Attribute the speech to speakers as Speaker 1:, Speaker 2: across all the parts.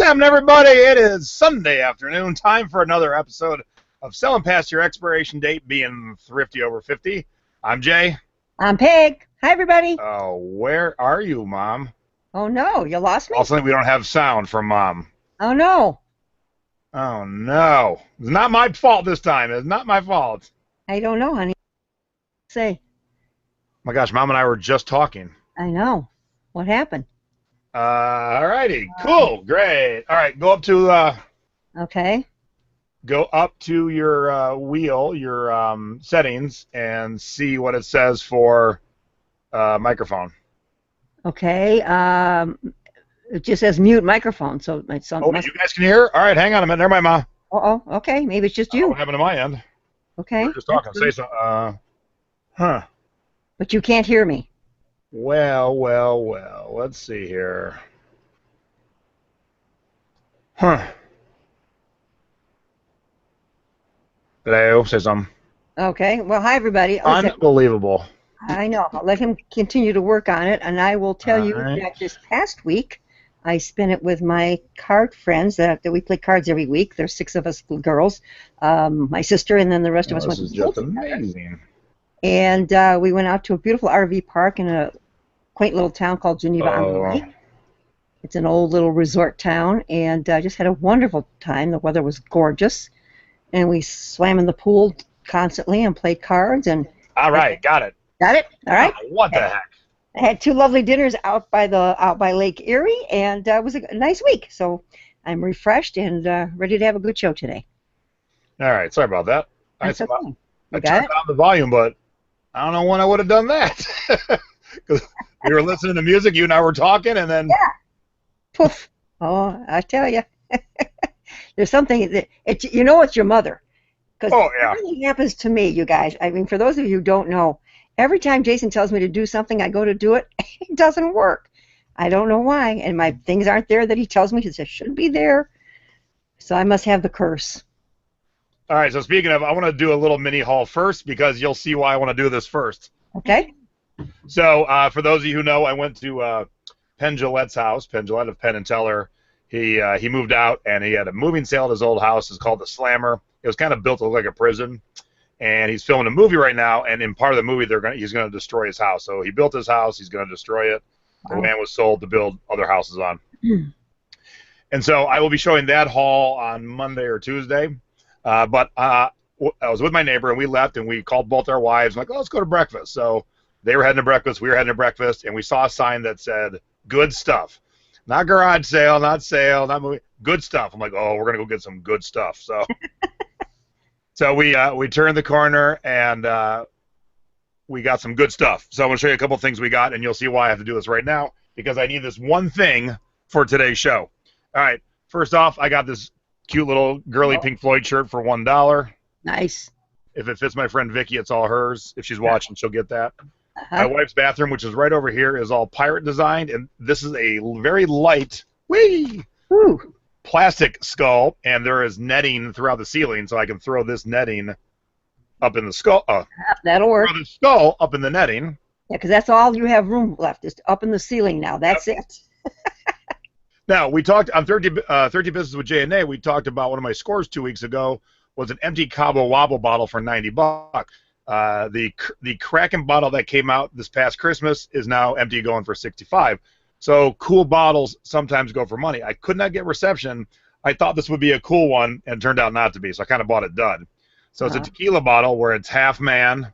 Speaker 1: happening, everybody? It is Sunday afternoon, time for another episode of Selling Past Your Expiration Date, being thrifty over 50. I'm Jay.
Speaker 2: I'm Peg. Hi, everybody.
Speaker 1: Oh, where are you, Mom?
Speaker 2: Oh, no. You lost me?
Speaker 1: Also, we don't have sound from Mom.
Speaker 2: Oh, no.
Speaker 1: Oh, no. It's not my fault this time. It's not my fault.
Speaker 2: I don't know, honey. Say.
Speaker 1: My gosh, Mom and I were just talking.
Speaker 2: I know. What happened?
Speaker 1: All righty. Cool. Great. All right. Go up to...
Speaker 2: Okay.
Speaker 1: Go up to your wheel, your settings, and see what it says for microphone.
Speaker 2: Okay. It just says mute microphone, so it's something.
Speaker 1: Oh, you guys can hear? All right, hang on a minute. Never mind, Ma.
Speaker 2: Oh, okay. Maybe it's just you.
Speaker 1: What happened to my end?
Speaker 2: Okay.
Speaker 1: We're just talking. Say something. Huh.
Speaker 2: But you can't hear me.
Speaker 1: Well. Let's see here. Huh. Hello, say something.
Speaker 2: Okay. Well, hi, everybody.
Speaker 1: Unbelievable.
Speaker 2: I know. I'll let him continue to work on it, and I will tell you that this past week, I spent it with my card friends that we play cards every week. There's 6 of us girls, my sister, and then the rest of us went to school.
Speaker 1: This is just amazing.
Speaker 2: And we went out to a beautiful RV park in a quaint little town called Geneva on the Lake. It's an old little resort town, and just had a wonderful time. The weather was gorgeous, and we swam in the pool constantly and played cards. And
Speaker 1: all right, got it.
Speaker 2: Got it. All right.
Speaker 1: What the heck?
Speaker 2: I had 2 lovely dinners out by Lake Erie, and it was a nice week. So I'm refreshed and ready to have a good show today.
Speaker 1: All right. Sorry about that.
Speaker 2: That's okay.
Speaker 1: I turned down the volume, but I don't know when I would have done that. Because we were listening to music, you and I were talking, and then...
Speaker 2: Yeah. Poof. Oh, I tell you. There's something that... it's your mother. Because everything happens to me, you guys. I mean, for those of you who don't know, every time Jason tells me to do something, I go to do it. It doesn't work. I don't know why. And my things aren't there that he tells me they should be there. So I must have the curse.
Speaker 1: All right, so speaking of, I want to do a little mini haul first because you'll see why I want to do this first.
Speaker 2: Okay.
Speaker 1: So for those of you who know, I went to Penn Jillette's house, Penn Jillette of Penn and Teller. He moved out, and he had a moving sale at his old house. It's called The Slammer. It was kind of built to look like a prison. And he's filming a movie right now, and in part of the movie, he's going to destroy his house. So he built his house. He's going to destroy it. Wow. The land was sold to build other houses on. And so I will be showing that haul on Monday or Tuesday. But I was with my neighbor, and we left, and we called both our wives. I'm like, let's go to breakfast. So they were heading to breakfast. We were heading to breakfast, and we saw a sign that said, good stuff. Not garage sale, not sale, not movie. Good stuff. I'm like, oh, we're going to go get some good stuff. So so we turned the corner, and we got some good stuff. So I'm going to show you a couple things we got, and you'll see why I have to do this right now, because I need this one thing for today's show. All right. First off, I got this cute little girly Pink Floyd shirt for $1.
Speaker 2: Nice.
Speaker 1: If it fits my friend Vicky, it's all hers. If she's watching, she'll get that. My wife's bathroom, which is right over here, is all pirate designed, and this is a very light plastic skull, and there is netting throughout the ceiling, so I can throw this netting up in the skull.
Speaker 2: That'll work.
Speaker 1: Throw the skull up in the netting.
Speaker 2: Yeah, because that's all you have room left, is up in the ceiling now. That's it.
Speaker 1: Now, we talked on 30 Business with J&A, we talked about one of my scores 2 weeks ago was an empty Cabo Wabo bottle for $90. The Kraken bottle that came out this past Christmas is now empty, going for $65. So cool bottles sometimes go for money. I could not get reception. I thought this would be a cool one, and it turned out not to be, so I kind of bought it dud. So it's a tequila bottle where it's half man,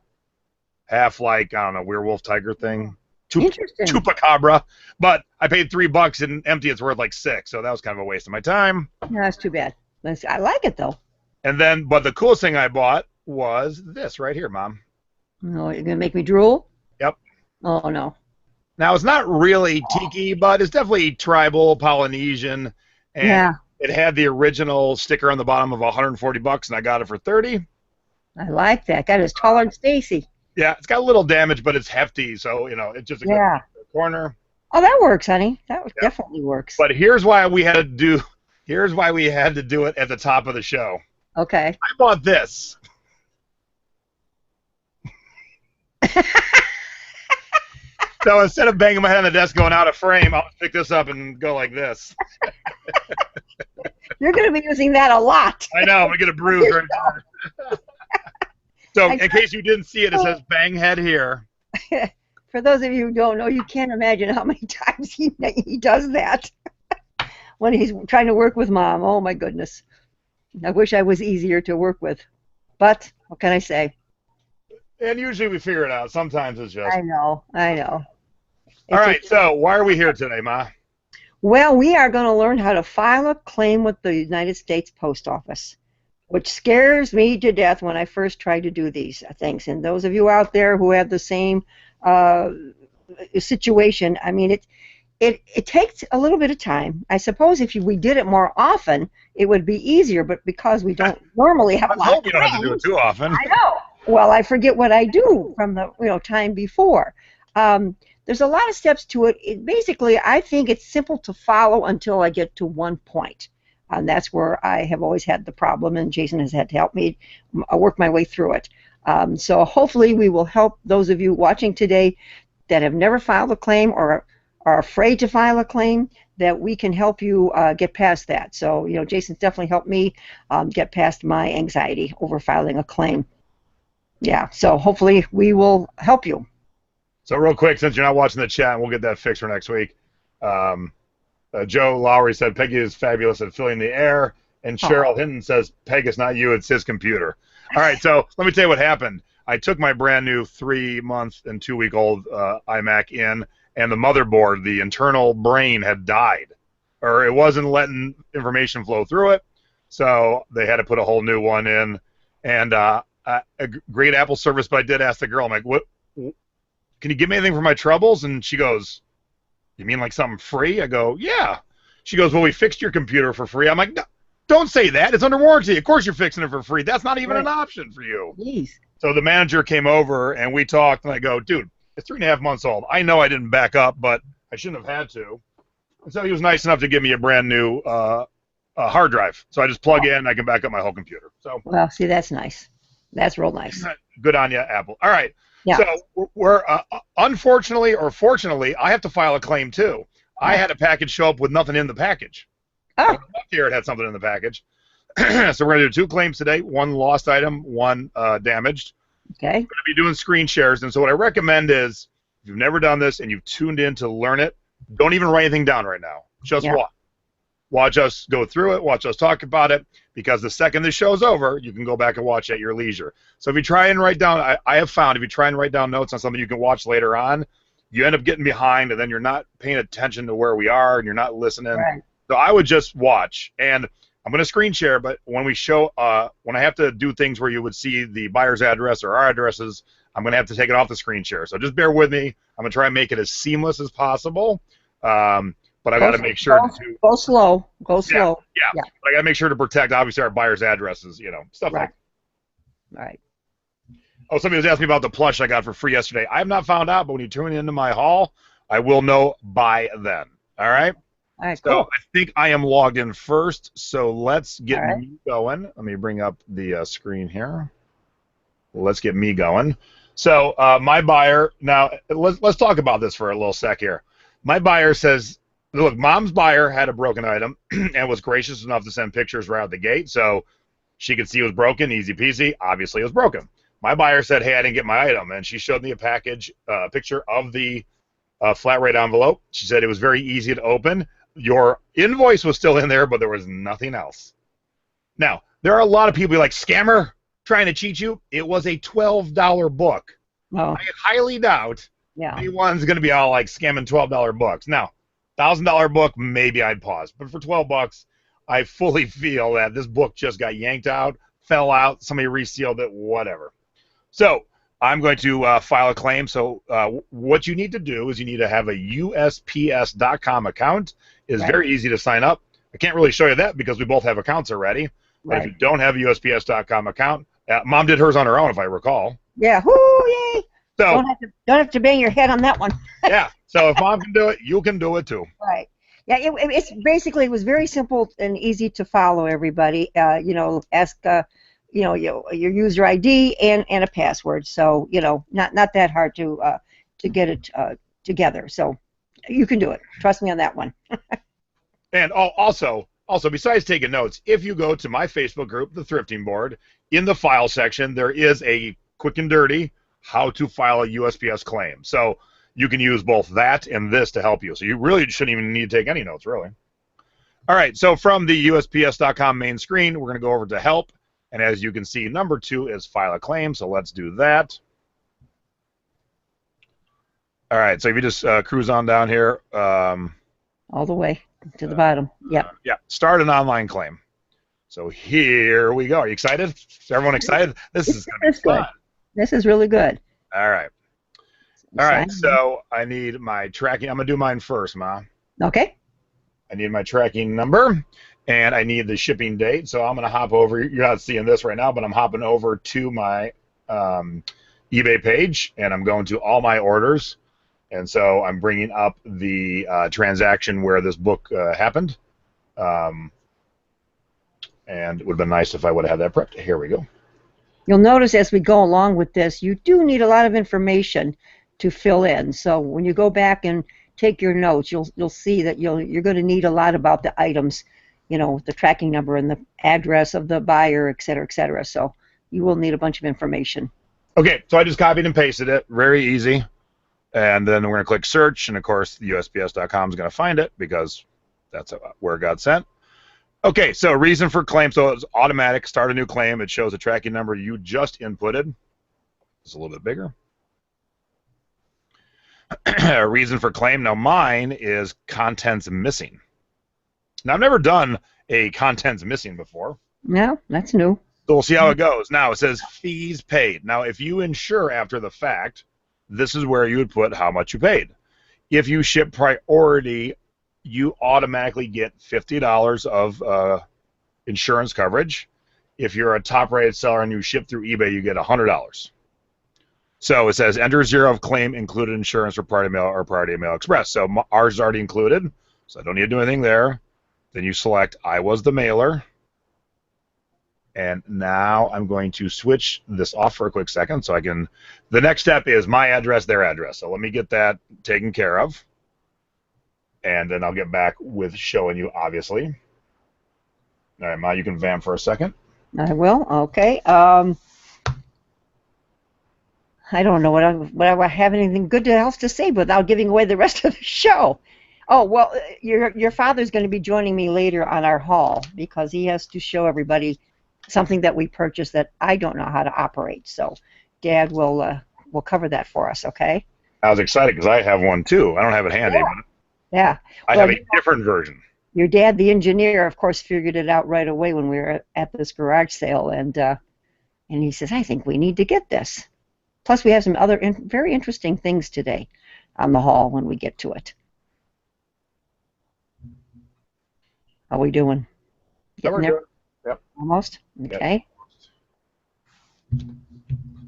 Speaker 1: half like, I don't know, werewolf tiger thing. Chupacabra. But I paid $3, and empty it's worth like $6, so that was kind of a waste of my time.
Speaker 2: No, that's too bad. I like it, though.
Speaker 1: And then, but the coolest thing I bought was this right here, Mom.
Speaker 2: Oh, you're going to make me drool?
Speaker 1: Yep.
Speaker 2: Oh, no.
Speaker 1: Now, it's not really tiki, but it's definitely tribal, Polynesian. And it had the original sticker on the bottom of $140, and I got it for $30.
Speaker 2: I like that. That is taller than Stacy.
Speaker 1: Yeah, it's got a little damage, but it's hefty, so, it's just a good corner.
Speaker 2: Oh, that works, honey. That definitely works.
Speaker 1: But here's why we had to do it at the top of the show.
Speaker 2: Okay.
Speaker 1: I bought this. So instead of banging my head on the desk going out of frame, I'll pick this up and go like this.
Speaker 2: You're going to be using that a lot.
Speaker 1: I know. We get a bruise right there. So, in case you didn't see it, it says "bang head" here.
Speaker 2: For those of you who don't know, you can't imagine how many times he does that when he's trying to work with Mom. Oh my goodness. I wish I was easier to work with. But what can I say?
Speaker 1: And usually we figure it out. Sometimes it's just.
Speaker 2: I know.
Speaker 1: All right, so why are we here today, Ma?
Speaker 2: Well, we are going to learn how to file a claim with the United States Post Office, which scares me to death when I first tried to do these things. And those of you out there who have the same situation, I mean, it takes a little bit of time. I suppose if we did it more often, it would be easier, but because we don't normally have a lot of
Speaker 1: you don't have to do it too often.
Speaker 2: I know. Well, I forget what I do from the time before. There's a lot of steps to it. Basically, I think it's simple to follow until I get to one point. And that's where I have always had the problem, and Jason has had to help me work my way through it. So hopefully we will help those of you watching today that have never filed a claim or are afraid to file a claim, that we can help you get past that. So, Jason's definitely helped me get past my anxiety over filing a claim. Yeah, so hopefully we will help you.
Speaker 1: So real quick, since you're not watching the chat, we'll get that fixed for next week. Joe Lowry said Peggy is fabulous at filling the air, and Cheryl Hinton says, Peg, it's not you, it's his computer. All right, so let me tell you what happened. I took my brand new 3-month and 2-week-old iMac in, and the motherboard, the internal brain, had died, or it wasn't letting information flow through it, so they had to put a whole new one in. And a great Apple service, but I did ask the girl, I'm like, what? Can you give me anything for my troubles? And she goes, you mean like something free? I go, yeah. She goes, well, we fixed your computer for free. I'm like, no, don't say that. It's under warranty. Of course you're fixing it for free. That's not even an option for you.
Speaker 2: Jeez.
Speaker 1: So the manager came over, and we talked, and I go, dude, it's 3.5 months old. I know I didn't back up, but I shouldn't have had to. And so he was nice enough to give me a brand new hard drive. So I just plug in, and I can back up my whole computer. So.
Speaker 2: Well, see, that's nice. That's real nice.
Speaker 1: Good on you, Apple. All right.
Speaker 2: Yeah.
Speaker 1: So we're unfortunately or fortunately, I have to file a claim too. I had a package show up with nothing in the package.
Speaker 2: Oh.
Speaker 1: Here it had something in the package. So we're going to do 2 claims today. 1 lost item, 1 damaged.
Speaker 2: Okay.
Speaker 1: We're going to be doing screen shares. And so what I recommend is, if you've never done this and you've tuned in to learn it, don't even write anything down right now. Just watch. Watch us go through it. Watch us talk about it. Because the second the show's over, you can go back and watch at your leisure. So if you try and write down, I have found if you try and write down notes on something you can watch later on, you end up getting behind, and then you're not paying attention to where we are, and you're not listening.
Speaker 2: Right.
Speaker 1: So I would just watch. And I'm going to screen share, but when we show, when I have to do things where you would see the buyer's address or our addresses, I'm going to have to take it off the screen share. So just bear with me. I'm going to try and make it as seamless as possible. But I got to make sure to
Speaker 2: go slow. Go slow.
Speaker 1: Yeah. But I got to make sure to protect, obviously, our buyers' addresses, stuff like that.
Speaker 2: Right.
Speaker 1: Oh, somebody was asking me about the plush I got for free yesterday. I have not found out, but when you tune into my haul, I will know by then. All right?
Speaker 2: All right,
Speaker 1: so
Speaker 2: cool.
Speaker 1: I think I am logged in first, so let's get me going. Let me bring up the screen here. Let's get me going. So my buyer, now let's talk about this for a little sec here. My buyer says, look, Mom's buyer had a broken item and was gracious enough to send pictures right out the gate, so she could see it was broken, easy peasy. Obviously, it was broken. My buyer said, hey, I didn't get my item, and she showed me a picture of the flat rate envelope. She said it was very easy to open. Your invoice was still in there, but there was nothing else. Now, there are a lot of people like, scammer, trying to cheat you. It was a $12 book.
Speaker 2: Oh.
Speaker 1: I highly doubt anyone's going to be all like scamming $12 books. Now, $1,000 book, maybe I'd pause. But for $12, I fully feel that this book just got yanked out, fell out, somebody resealed it, whatever. So I'm going to file a claim. So what you need to do is you need to have a USPS.com account. It's very easy to sign up. I can't really show you that because we both have accounts already. But if you don't have a USPS.com account, Mom did hers on her own, if I recall.
Speaker 2: Yeah. Whoo, yay.
Speaker 1: So
Speaker 2: don't have to bang your head on that one.
Speaker 1: Yeah. So if Mom can do it, you can do it too.
Speaker 2: Right. Yeah. It's basically, it was very simple and easy to follow. Everybody, ask, your user ID and a password. So not that hard to get it together. So you can do it. Trust me on that one.
Speaker 1: And also, Also, besides taking notes, if you go to my Facebook group, the Thrifting Board, in the file section, there is a quick and dirty how to file a USPS claim. So you can use both that and this to help you. So you really shouldn't even need to take any notes, really. All right, so from the USPS.com main screen, we're going to go over to Help. And as you can see, number 2 is File a Claim. So let's do that. All right, so if you just cruise on down here.
Speaker 2: All the way to the bottom. Yep.
Speaker 1: Yeah, start an online claim. So here we go. Are you excited? Is everyone excited? This is going to be fun.
Speaker 2: This is really good.
Speaker 1: All right. All right, so I need my tracking. I'm going to do mine first, Ma.
Speaker 2: Okay.
Speaker 1: I need my tracking number, and I need the shipping date. So I'm going to hop over. You're not seeing this right now, but I'm hopping over to my eBay page, and I'm going to all my orders. And so I'm bringing up the transaction where this book happened. And it would have been nice if I would have had that prepped. Here we go.
Speaker 2: You'll notice as we go along with this, you do need a lot of information to fill in. So when you go back and take your notes, you'll see that you're going to need a lot about the items, you know, the tracking number and the address of the buyer, et cetera, et cetera. So you will need a bunch of information.
Speaker 1: Okay, so I just copied and pasted it. Very easy. And then we're going to click search, and of course the USPS.com is going to find it because that's where it got sent. Okay, so reason for claim. So it's automatic. Start a new claim. It shows a tracking number you just inputted. It's a little bit bigger. Reason for claim. Now mine is contents missing. Now I've never done a contents missing before.
Speaker 2: No, that's new.
Speaker 1: So we'll see how it goes. Now it says fees paid. Now if you insure after the fact, this is where you would put how much you paid. If you ship priority, you automatically get $50 of insurance coverage. If you're a top-rated seller and you ship through eBay, you get $100. So it says enter 0 of claim included insurance for Priority Mail or Priority Mail Express. So ours is already included, so I don't need to do anything there. Then you select I was the mailer. And now I'm going to switch this off for a quick second so I can. The next step is my address, their address. So let me get that taken care of. And then I'll get back with showing you, obviously. All right, Ma, you can vamp for a second.
Speaker 2: I will. Okay. I don't know what I have anything good else to say without giving away the rest of the show. Oh, well, your father's going to be joining me later on our haul because he has to show everybody something that we purchased that I don't know how to operate. So Dad will cover that for us, okay?
Speaker 1: I was excited because I have one too. I don't have it handy, but
Speaker 2: yeah.
Speaker 1: I have a different version.
Speaker 2: Your dad, the engineer, of course, figured it out right away when we were at this garage sale, and he says, I think we need to get this. Plus, we have some other very interesting things today on the haul when we get to it. How are we doing?
Speaker 1: Getting there? Yep.
Speaker 2: Almost? Okay. Yep.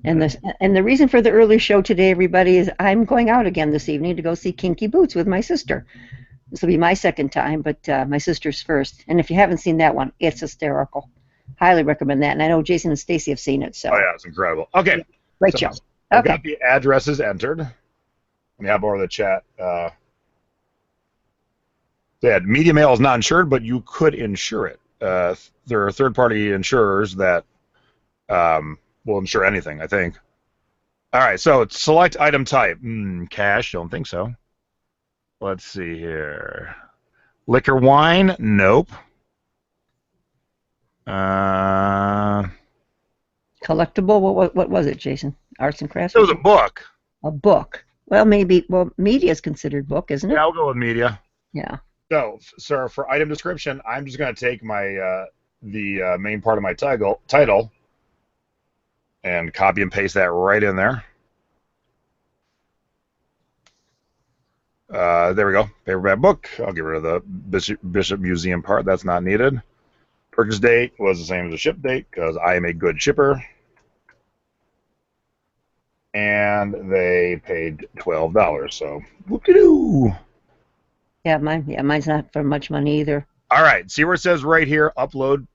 Speaker 2: And the reason for the early show today, everybody, is I'm going out again this evening to go see Kinky Boots with my sister. This will be my second time, but my sister's first. And if you haven't seen that one, it's hysterical. Highly recommend that. And I know Jason and Stacy have seen it. So.
Speaker 1: Oh, yeah, it's incredible. Okay.
Speaker 2: Great show.
Speaker 1: I've
Speaker 2: Okay.
Speaker 1: got the addresses entered. Let me hop over to the chat. They had media mail is not insured, but you could insure it. There are third-party insurers that will insure anything, I think. All right, so select item type. Cash, don't think so. Let's see here. Liquor, wine, nope.
Speaker 2: Collectible, what was it, Jason? Arts and crafts?
Speaker 1: It was a book.
Speaker 2: A book. Well, maybe, media is considered book, isn't it?
Speaker 1: Yeah, I'll go with media.
Speaker 2: Yeah.
Speaker 1: So, sir, for item description, I'm just going to take my the main part of my title and copy and paste that right in there. There we go. Paperback book. I'll get rid of the Bishop Museum part. That's not needed. Purchase date was the same as the ship date because I am a good shipper. And they paid $12. So, whoop-de-doo.
Speaker 2: Yeah, mine's not for much money either.
Speaker 1: All right. See where it says right here, upload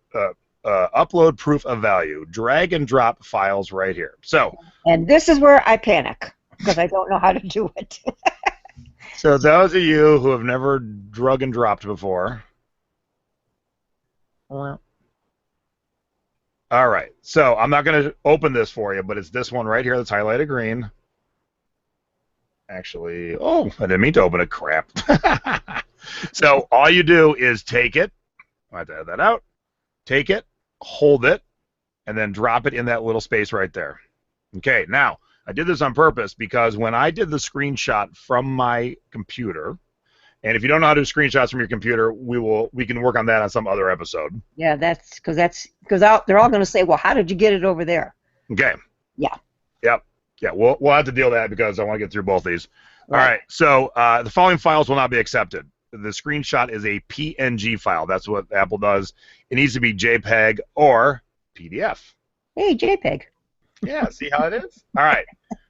Speaker 1: proof of value. Drag and drop files right here. So.
Speaker 2: And this is where I panic because I don't know how to do it.
Speaker 1: So those of you who have never drug and dropped before, All right, so I'm not going to open this for you, but it's this one right here that's highlighted green. Actually, oh, I didn't mean to open it. Crap. So all you do is take it. I have to add that out. Take it, hold it, and then drop it in that little space right there. Okay, now, I did this on purpose because when I did the screenshot from my computer, and if you don't know how to do screenshots from your computer, we can work on that on some other episode.
Speaker 2: Yeah, that's because they're all going to say, well, how did you get it over there?
Speaker 1: Okay.
Speaker 2: Yeah.
Speaker 1: Yep. Yeah, we'll have to deal with that because I want to get through both these.
Speaker 2: Right.
Speaker 1: All right, so the following files will not be accepted. The screenshot is a PNG file. That's what Apple does. It needs to be JPEG or PDF.
Speaker 2: Hey, JPEG.
Speaker 1: Yeah, see how it is? All right.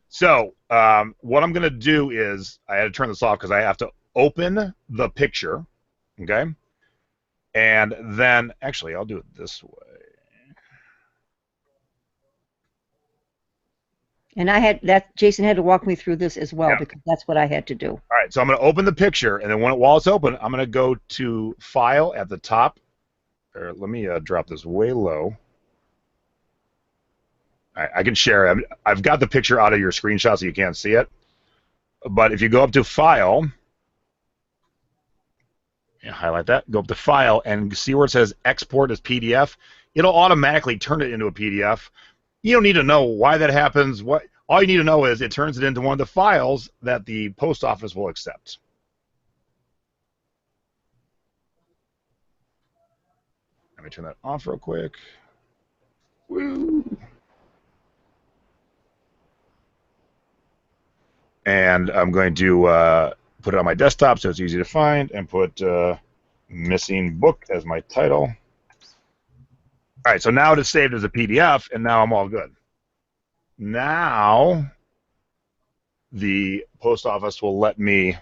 Speaker 1: So what I'm going to do is I had to turn this off because I have to open the picture, okay? And then, actually, I'll do it this way.
Speaker 2: And Jason had to walk me through this as well because that's what I had to do.
Speaker 1: All right, so I'm going to open the picture, and then while it's open, I'm going to go to File at the top. Or let me drop this way low. All right, I can share. I've got the picture out of your screenshot so you can't see it. But if you go up to File, highlight that, go up to File, and see where it says Export as PDF, it'll automatically turn it into a PDF. You don't need to know why that happens. All you need to know is it turns it into one of the files that the post office will accept. Let me turn that off real quick. Woo. And I'm going to put it on my desktop so it's easy to find and put missing book as my title. All right, so now it is saved as a PDF, and now I'm all good. Now the post office will let me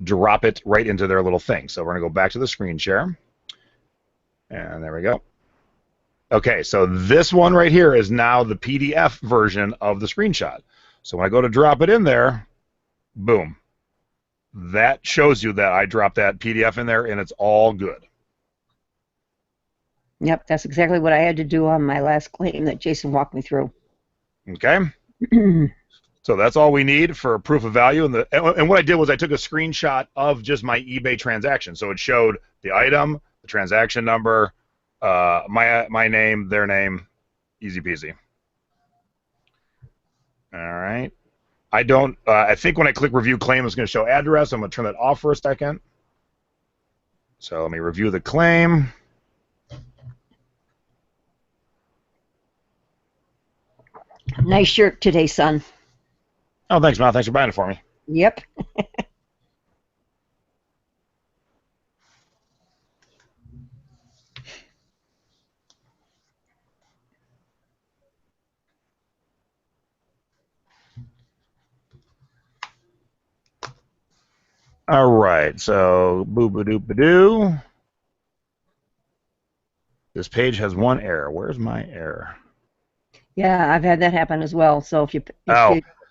Speaker 1: drop it right into their little thing. So we're going to go back to the screen share. And there we go. Okay, so this one right here is now the PDF version of the screenshot. So when I go to drop it in there, boom. That shows you that I dropped that PDF in there, and it's all good.
Speaker 2: Yep, that's exactly what I had to do on my last claim that Jason walked me through.
Speaker 1: Okay. So that's all we need for proof of value. And what I did was I took a screenshot of just my eBay transaction. So it showed the item, the transaction number, my name, their name, easy peasy. All right. I think when I click review claim, it's going to show address. I'm going to turn that off for a second. So let me review the claim.
Speaker 2: Nice shirt today, son.
Speaker 1: Oh, thanks, Mal. Thanks for buying it for me.
Speaker 2: Yep.
Speaker 1: All right, so boo-ba-doo-ba-doo. This page has one error. Where's my error?
Speaker 2: Yeah, I've had that happen as well. So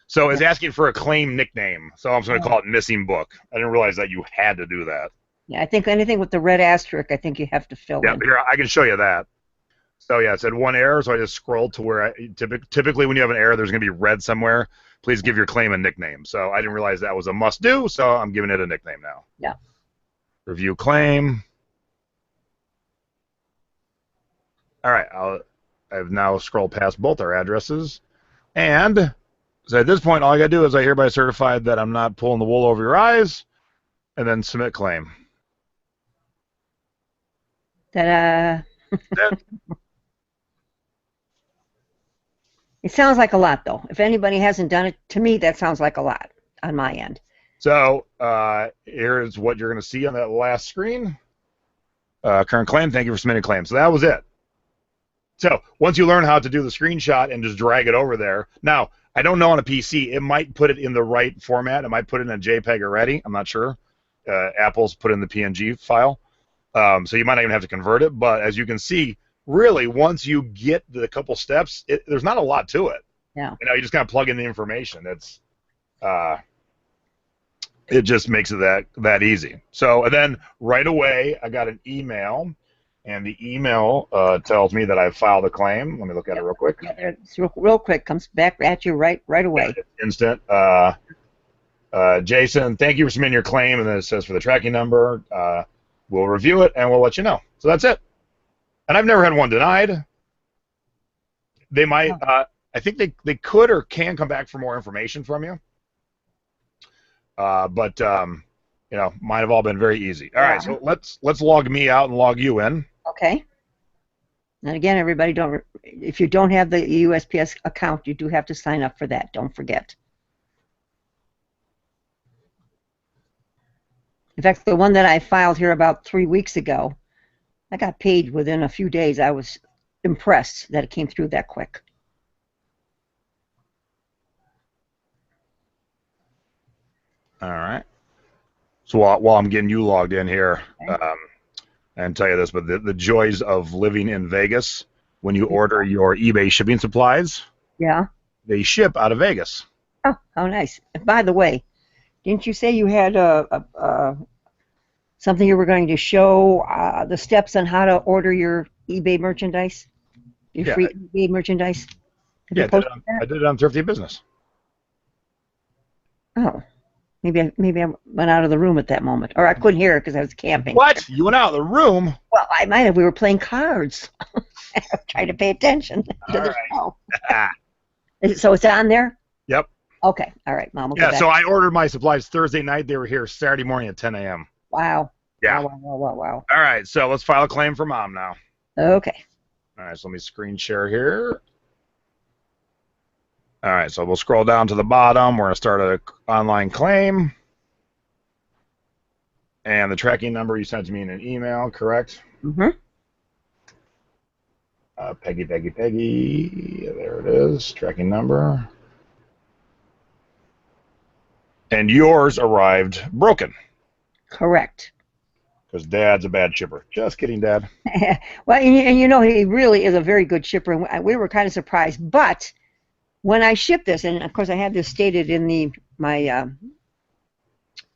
Speaker 1: so it's asking for a claim nickname. So I'm just going to call it missing book. I didn't realize that you had to do that.
Speaker 2: Yeah, I think anything with the red asterisk, I think you have to fill in.
Speaker 1: Here, I can show you that. So yeah, it said one error, so I just scrolled to where typically when you have an error, there's going to be red somewhere. Please give your claim a nickname. So I didn't realize that was a must-do, so I'm giving it a nickname now.
Speaker 2: Yeah.
Speaker 1: Review claim. All right, I've now scrolled past both our addresses, and so at this point, all I got to do is I hereby certify that I'm not pulling the wool over your eyes, and then submit claim.
Speaker 2: Ta-da! It sounds like a lot, though. If anybody hasn't done it, to me, that sounds like a lot on my end.
Speaker 1: So here's what you're going to see on that last screen. Current claim, thank you for submitting claim. So that was it. So once you learn how to do the screenshot and just drag it over there. Now, I don't know on a PC. It might put it in the right format. It might put it in a JPEG already. I'm not sure. Apple's put in the PNG file. So you might not even have to convert it. But as you can see, really, once you get the couple steps, there's not a lot to it.
Speaker 2: Yeah.
Speaker 1: You just kind of plug in the information. It just makes it that easy. So and then right away, I got an email And the email tells me that I've filed a claim. Let me look at it real quick.
Speaker 2: Yeah, it's real quick. Comes back at you right away.
Speaker 1: It's instant. Jason, thank you for submitting your claim, and then it says for the tracking number. We'll review it and we'll let you know. So that's it. And I've never had one denied. They might. I think they could or can come back for more information from you. But you know, mine have all been very easy. All right, so let's log me out and log you in.
Speaker 2: Okay. And again, everybody, if you don't have the USPS account, you do have to sign up for that. Don't forget. In fact, the one that I filed here about 3 weeks ago, I got paid within a few days. I was impressed that it came through that quick.
Speaker 1: All right. So while I'm getting you logged in here,
Speaker 2: Okay.
Speaker 1: and tell you this, but the joys of living in Vegas, when you order your eBay shipping supplies,
Speaker 2: Yeah.
Speaker 1: they ship out of Vegas.
Speaker 2: Oh, how nice. And by the way, didn't you say you had something you were going to show the steps on how to order your eBay merchandise? Your free eBay merchandise? Have you posted that?
Speaker 1: I did it on Thrifty Business.
Speaker 2: Oh. Maybe I went out of the room at that moment, or I couldn't hear it because I was camping.
Speaker 1: What? You went out of the room?
Speaker 2: Well, I might have. We were playing cards. Trying to pay attention to the show. So it's on there?
Speaker 1: Yep.
Speaker 2: Okay. All right, Mom. We'll
Speaker 1: So I ordered my supplies Thursday night. They were here Saturday morning at 10 a.m.
Speaker 2: Wow.
Speaker 1: Yeah.
Speaker 2: Wow.
Speaker 1: All right, so let's file a claim for Mom now.
Speaker 2: Okay.
Speaker 1: All right, so let me screen share here. All right, so we'll scroll down to the bottom. We're going to start an online claim. And the tracking number you sent to me in an email, correct?
Speaker 2: Mm-hmm.
Speaker 1: Peggy. There it is, tracking number. And yours arrived broken.
Speaker 2: Correct.
Speaker 1: Because Dad's a bad shipper. Just kidding, Dad.
Speaker 2: Well, and you know, he really is a very good shipper, and we were kind of surprised. But when I shipped this, and of course I had this stated in my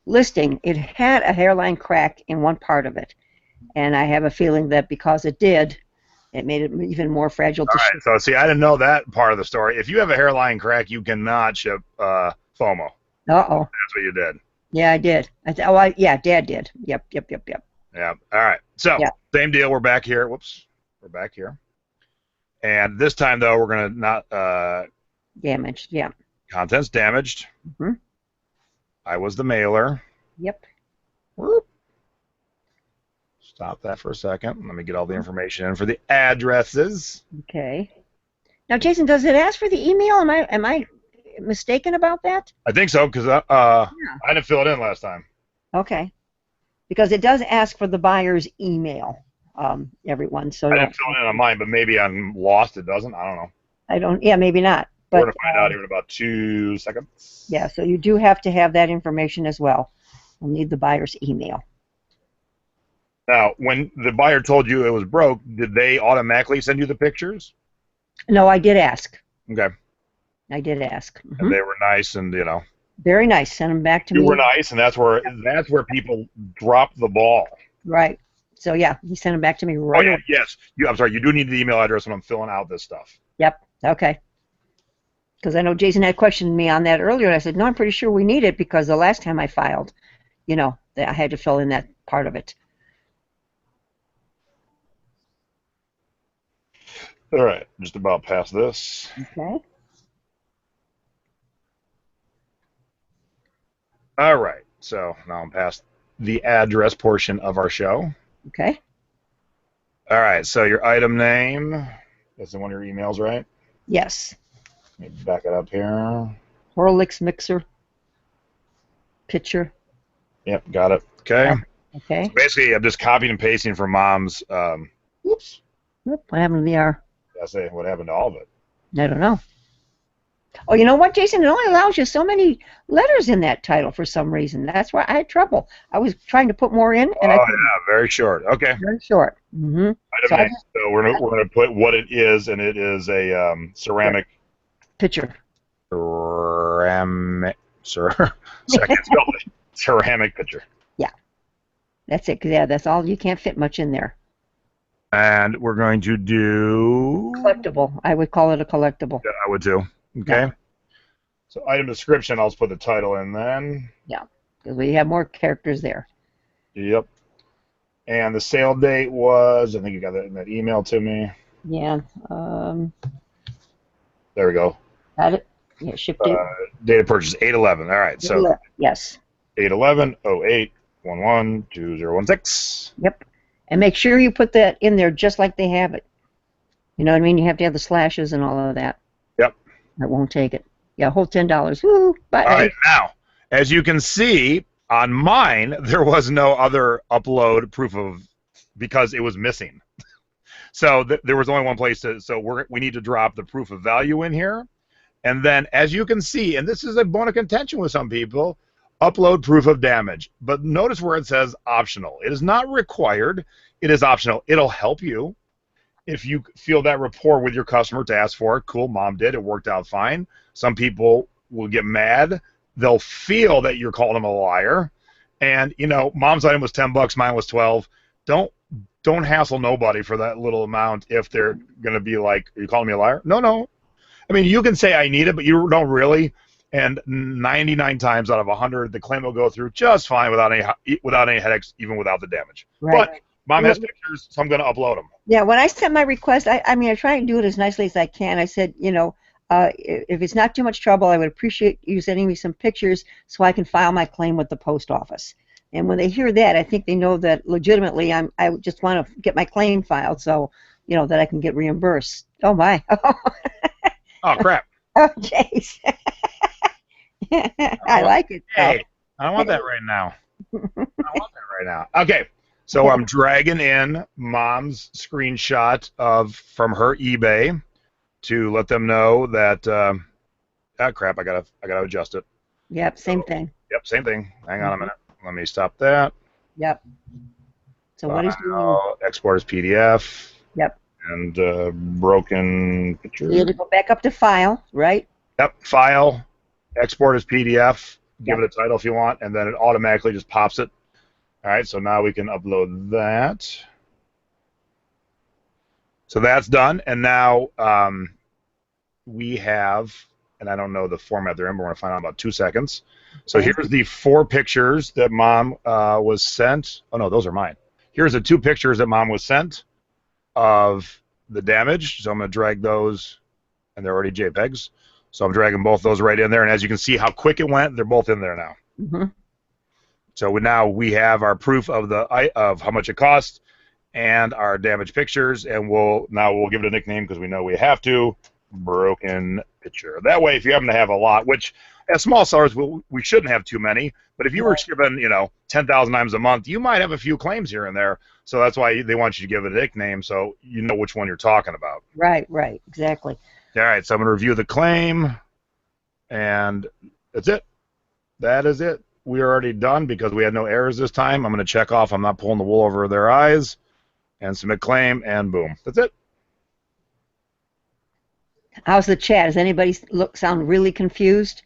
Speaker 2: listing, it had a hairline crack in one part of it. And I have a feeling that because it did, it made it even more fragile to ship.
Speaker 1: So see, I didn't know that part of the story. If you have a hairline crack, you cannot ship FOMO.
Speaker 2: Uh-oh.
Speaker 1: That's what you did.
Speaker 2: Yeah, I did. Yeah, Dad did. Yep.
Speaker 1: Yeah. All right. So same deal. We're back here. Whoops. We're back here. And this time, though, we're going to not...
Speaker 2: damaged, yeah.
Speaker 1: Contents damaged.
Speaker 2: Mm-hmm.
Speaker 1: I was the mailer.
Speaker 2: Yep.
Speaker 1: Whoop. Stop that for a second. Let me get all the information in for the addresses.
Speaker 2: Okay. Now, Jason, does it ask for the email? Am I mistaken about that?
Speaker 1: I think so, because I didn't fill it in last time.
Speaker 2: Okay. Because it does ask for the buyer's email, everyone. So
Speaker 1: I didn't fill it in on mine, but maybe I'm lost. It doesn't. I don't know.
Speaker 2: Yeah, maybe not. But,
Speaker 1: we're going to find out here in about 2 seconds.
Speaker 2: Yeah, so you do have to have that information as well. We'll need the buyer's email.
Speaker 1: Now, when the buyer told you it was broke, did they automatically send you the pictures?
Speaker 2: No, I did ask.
Speaker 1: Okay.
Speaker 2: I did ask. Mm-hmm.
Speaker 1: And they were nice, and
Speaker 2: very nice. Send them back to me.
Speaker 1: You were nice, and that's where people drop the ball.
Speaker 2: Right. So yeah, he sent them back to me right away.
Speaker 1: Yes. I'm sorry. You do need the email address when I'm filling out this stuff.
Speaker 2: Yep. Okay. Because I know Jason had questioned me on that earlier, and I said, no, I'm pretty sure we need it because the last time I filed, that I had to fill in that part of it.
Speaker 1: All right, just about past this.
Speaker 2: Okay.
Speaker 1: All right, so now I'm past the address portion of our show.
Speaker 2: Okay.
Speaker 1: All right, so your item name, that's in one of your emails, right?
Speaker 2: Yes.
Speaker 1: Let me back it up here.
Speaker 2: Horlicks mixer. Pitcher.
Speaker 1: Yep, got it. Okay.
Speaker 2: Okay.
Speaker 1: So basically, I'm just copying and pasting from Mom's. Oops.
Speaker 2: What happened to the R?
Speaker 1: I say, what happened to all of it?
Speaker 2: I don't know. Oh, you know what, Jason? It only allows you so many letters in that title for some reason. That's why I had trouble. I was trying to put more in, and I couldn't.
Speaker 1: Yeah, very short. Okay.
Speaker 2: Very short. Mm-hmm.
Speaker 1: So we're going to put what it is, and it is a ceramic
Speaker 2: pitcher.
Speaker 1: Ceramic pitcher.
Speaker 2: Yeah, that's it. Yeah, that's all. You can't fit much in there.
Speaker 1: And we're going to do...
Speaker 2: Collectible. I would call it a collectible.
Speaker 1: Yeah, I would too.
Speaker 2: Yeah.
Speaker 1: Okay. So item description, I'll just put the title in then.
Speaker 2: Yeah. Because we have more characters there.
Speaker 1: Yep. And the sale date was, I think you got that in that email to me.
Speaker 2: Yeah.
Speaker 1: There we go.
Speaker 2: Got it? Yeah, ship date.
Speaker 1: Date of purchase 8/11. All right. So
Speaker 2: yes.
Speaker 1: 8/11/08/11/2016.
Speaker 2: Yep. And make sure you put that in there just like they have it. You know what I mean? You have to have the slashes and all of that.
Speaker 1: Yep.
Speaker 2: That won't take it. Yeah, whole $10. Woo! Bye.
Speaker 1: All right. Now, as you can see on mine, there was no other upload proof of because it was missing. So there was only one place to. So we need to drop the proof of value in here, and then as you can see, and this is a bone of contention with some people, upload proof of damage. But notice where it says optional. It is not required. It is optional. It'll help you if you feel that rapport with your customer to ask for it. Cool, mom did. It worked out fine. Some people will get mad. They'll feel that you're calling them a liar. And, you know, mom's item was $10, mine was 12. Don't hassle nobody for that little amount if they're going to be like, are you calling me a liar? No. I mean, you can say I need it, but you don't really. And 99 times out of 100, the claim will go through just fine without any headaches, even without the damage.
Speaker 2: Right.
Speaker 1: But mom has pictures, so I'm going to upload them.
Speaker 2: Yeah, when I sent my request, I mean, I try and do it as nicely as I can. I said, you know, if it's not too much trouble, I would appreciate you sending me some pictures so I can file my claim with the post office. And when they hear that, I think they know that legitimately I just want to get my claim filed so, you know, that I can get reimbursed. Oh, my.
Speaker 1: Oh, crap.
Speaker 2: Oh, jeez. I like it.
Speaker 1: Hey, I don't want that right now. I don't want that right now. Okay, so I'm dragging in mom's screenshot from her eBay to let them know that. Crap! I gotta adjust it.
Speaker 2: Yep, same thing.
Speaker 1: Yep, same thing. Hang on a minute. Let me stop that.
Speaker 2: Yep. So what is doing?
Speaker 1: Export as PDF.
Speaker 2: Yep.
Speaker 1: And broken picture.
Speaker 2: You had to go back up to file, right?
Speaker 1: Yep. File. Export as PDF. Give it a title if you want, and then it automatically just pops it. All right. So now we can upload that. So that's done, and now we have. And I don't know the format they're in, but we're going to find out in about 2 seconds. So here's the 4 pictures that mom was sent. Oh, no, those are mine. Here's the 2 pictures that mom was sent of the damage. So I'm going to drag those, and they're already JPEGs. So I'm dragging both those right in there. And as you can see how quick it went, they're both in there now.
Speaker 2: Mm-hmm.
Speaker 1: So now we have our proof of how much it cost and our damaged pictures. And we'll give it a nickname because we know we have to. Broken picture. That way, if you happen to have a lot, which as small sellers we shouldn't have too many, but if you were shipping 10,000 items a month, you might have a few claims here and there. So that's why they want you to give it a nickname so you know which one you're talking about.
Speaker 2: Right, exactly.
Speaker 1: All right, so I'm going to review the claim, and that's it. That is it. We are already done because we had no errors this time. I'm going to check off I'm not pulling the wool over their eyes, and submit claim, and boom. That's it.
Speaker 2: How's the chat? Does anybody sound really confused?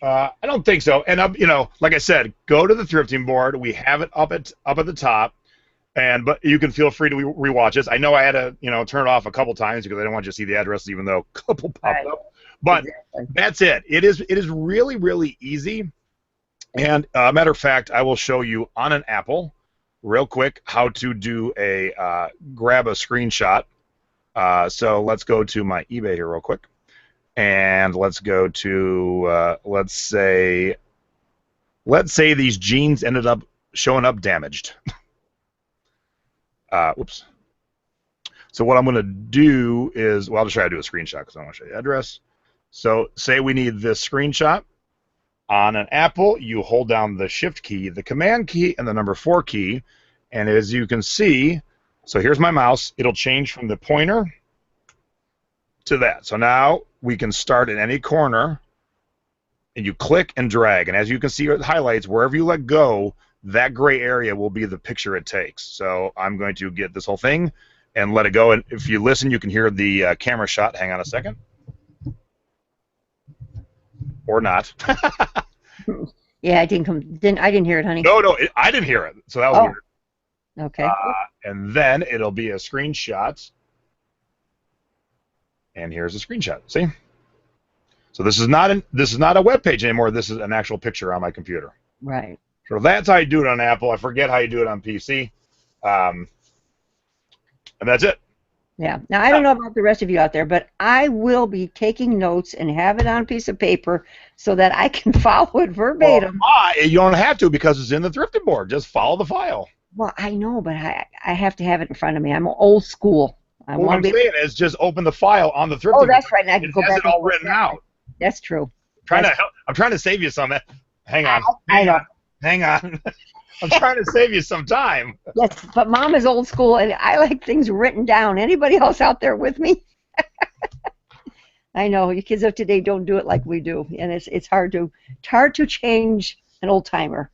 Speaker 1: I don't think so. And like I said, go to the thrifting board. We have it up at the top, but you can feel free to rewatch this. I know I had to turn it off a couple times because I didn't want you to see the addresses, even though a couple popped up. But that's it. It is really, really easy. And matter of fact, I will show you on an Apple. Real quick, how to do grab a screenshot. So let's go to my eBay here real quick, and let's go to let's say these jeans ended up showing up damaged. Oops. So what I'm going to do is, I'll just try to do a screenshot because I want to show you the address. So say we need this screenshot. On an Apple, you hold down the Shift key, the Command key, and the number 4 key. And as you can see, so here's my mouse. It'll change from the pointer to that. So now we can start in any corner, and you click and drag. And as you can see, it highlights wherever you let go, that gray area will be the picture it takes. So I'm going to get this whole thing and let it go. And if you listen, you can hear the camera shot. Hang on a second. Or not.
Speaker 2: Yeah, I didn't hear it, honey.
Speaker 1: No, no, I didn't hear it, so that was
Speaker 2: Oh,
Speaker 1: weird.
Speaker 2: okay.
Speaker 1: And then it'll be a screenshot, and here's a screenshot. See? So this is not a web page anymore. This is an actual picture on my computer.
Speaker 2: Right.
Speaker 1: So that's how you do it on Apple. I forget how you do it on PC. And that's it.
Speaker 2: Yeah. Now, I don't know about the rest of you out there, but I will be taking notes and have it on a piece of paper so that I can follow it verbatim.
Speaker 1: Well, you don't have to because it's in the thrifting board. Just follow the file.
Speaker 2: Well, I know, but I have to have it in front of me. I'm old school.
Speaker 1: Well, what I'm saying is just open the file on the thrifting board.
Speaker 2: Oh, that's right. And I can go back.
Speaker 1: It all written out.
Speaker 2: That's true.
Speaker 1: I'm trying to save you some. Hang on.
Speaker 2: I know.
Speaker 1: Hang on. I'm trying to save you some time.
Speaker 2: Yes, but Mom is old school, and I like things written down. Anybody else out there with me? I know you kids of today don't do it like we do, and it's hard to change an old timer.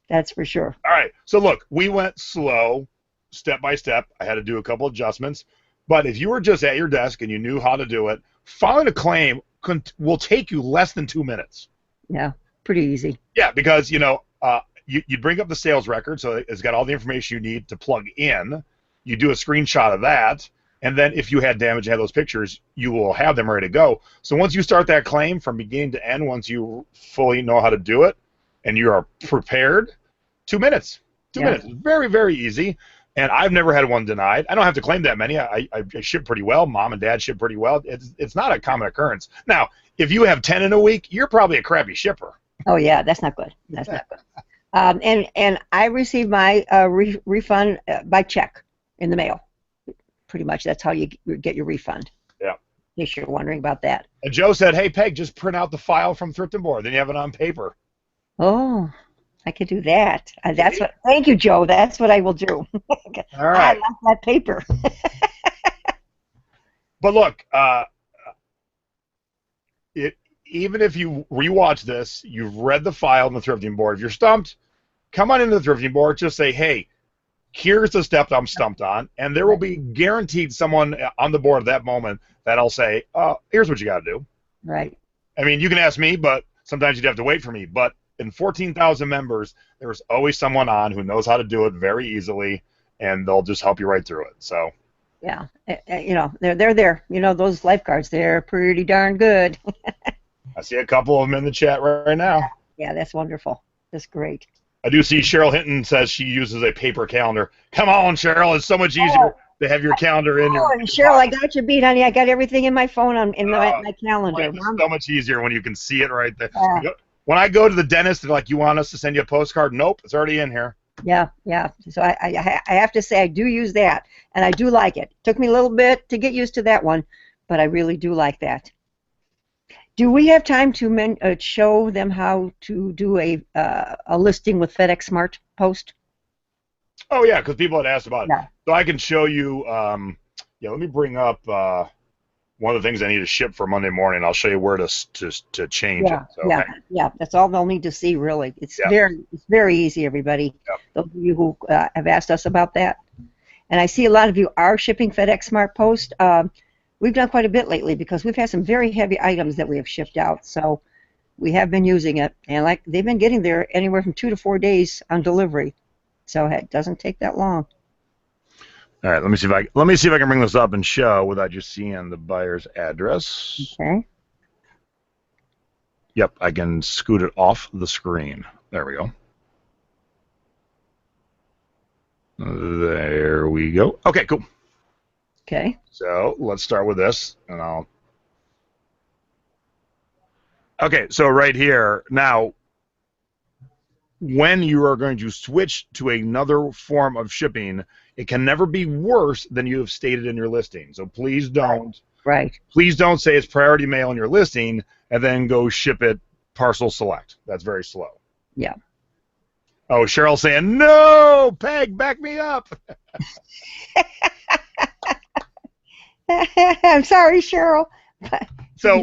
Speaker 2: That's for sure.
Speaker 1: All right. So look, we went slow, step by step. I had to do a couple adjustments, but if you were just at your desk and you knew how to do it, filing a claim will take you less than 2 minutes.
Speaker 2: Yeah, pretty easy.
Speaker 1: Yeah, because you bring up the sales record, so it's got all the information you need to plug in. You do a screenshot of that, and then if you had damage and had those pictures, you will have them ready to go. So once you start that claim from beginning to end, once you fully know how to do it, and you are prepared, 2 minutes. 2 minutes. Very, very easy. And I've never had one denied. I don't have to claim that many. I ship pretty well. Mom and Dad ship pretty well. It's not a common occurrence. Now, if you have 10 in a week, you're probably a crappy shipper.
Speaker 2: Oh yeah, that's not good. That's not good. And I received my refund by check in the mail. Pretty much, that's how you get your refund.
Speaker 1: Yeah.
Speaker 2: In case you're wondering about that.
Speaker 1: And Joe said, "Hey Peg, just print out the file from Thrifting Board. Then you have it on paper."
Speaker 2: Oh, I could do that. Thank you, Joe. That's what I will do.
Speaker 1: All right.
Speaker 2: I like that paper.
Speaker 1: But look, even if you rewatch this, you've read the file in the Thrifting Board. If you're stumped, come on into the Thrifting Board. Just say, "Hey, here's the step I'm stumped on," and there will be guaranteed someone on the board at that moment that'll say, "Here's what you got to do."
Speaker 2: Right.
Speaker 1: I mean, you can ask me, but sometimes you'd have to wait for me. But in 14,000 members, there's always someone on who knows how to do it very easily, and they'll just help you right through it. So.
Speaker 2: Yeah, they're there. Those lifeguards, they're pretty darn good.
Speaker 1: I see a couple of them in the chat right now.
Speaker 2: Yeah, that's wonderful. That's great.
Speaker 1: I do see Cheryl Hinton says she uses a paper calendar. Come on, Cheryl. It's so much easier to have your calendar in your
Speaker 2: Cheryl, I got your beat, honey. I got everything in my phone, in my calendar.
Speaker 1: It's so much easier when you can see it right there. When I go to the dentist, they're like, "You want us to send you a postcard?" Nope, it's already in here.
Speaker 2: Yeah. So I have to say I do use that, and I do like it. Took me a little bit to get used to that one, but I really do like that. Do we have time to show them how to do a listing with FedEx Smart Post?
Speaker 1: Oh yeah, because people had asked about it.
Speaker 2: Yeah.
Speaker 1: So I can show you. Let me bring up one of the things I need to ship for Monday morning. I'll show you where to change it. So,
Speaker 2: yeah. That's all they'll need to see, really. It's very easy, everybody.
Speaker 1: Yep.
Speaker 2: Those of you who have asked us about that, and I see a lot of you are shipping FedEx Smart Post. We've done quite a bit lately because we've had some very heavy items that we have shipped out. So we have been using it, and they've been getting there anywhere from 2 to 4 days on delivery. So it doesn't take that long.
Speaker 1: All right, let me see if I can bring this up and show without just seeing the buyer's address.
Speaker 2: Okay.
Speaker 1: Yep, I can scoot it off the screen. There we go. There we go. Okay, cool.
Speaker 2: Okay.
Speaker 1: So let's start with this, and Okay, so right here now, when you are going to switch to another form of shipping, it can never be worse than you have stated in your listing. So please don't.
Speaker 2: Right.
Speaker 1: Please don't say it's priority mail in your listing and then go ship it parcel select. That's very slow.
Speaker 2: Yeah.
Speaker 1: Oh, Cheryl's saying, "No, Peg, back me up."
Speaker 2: I'm sorry, Cheryl.
Speaker 1: So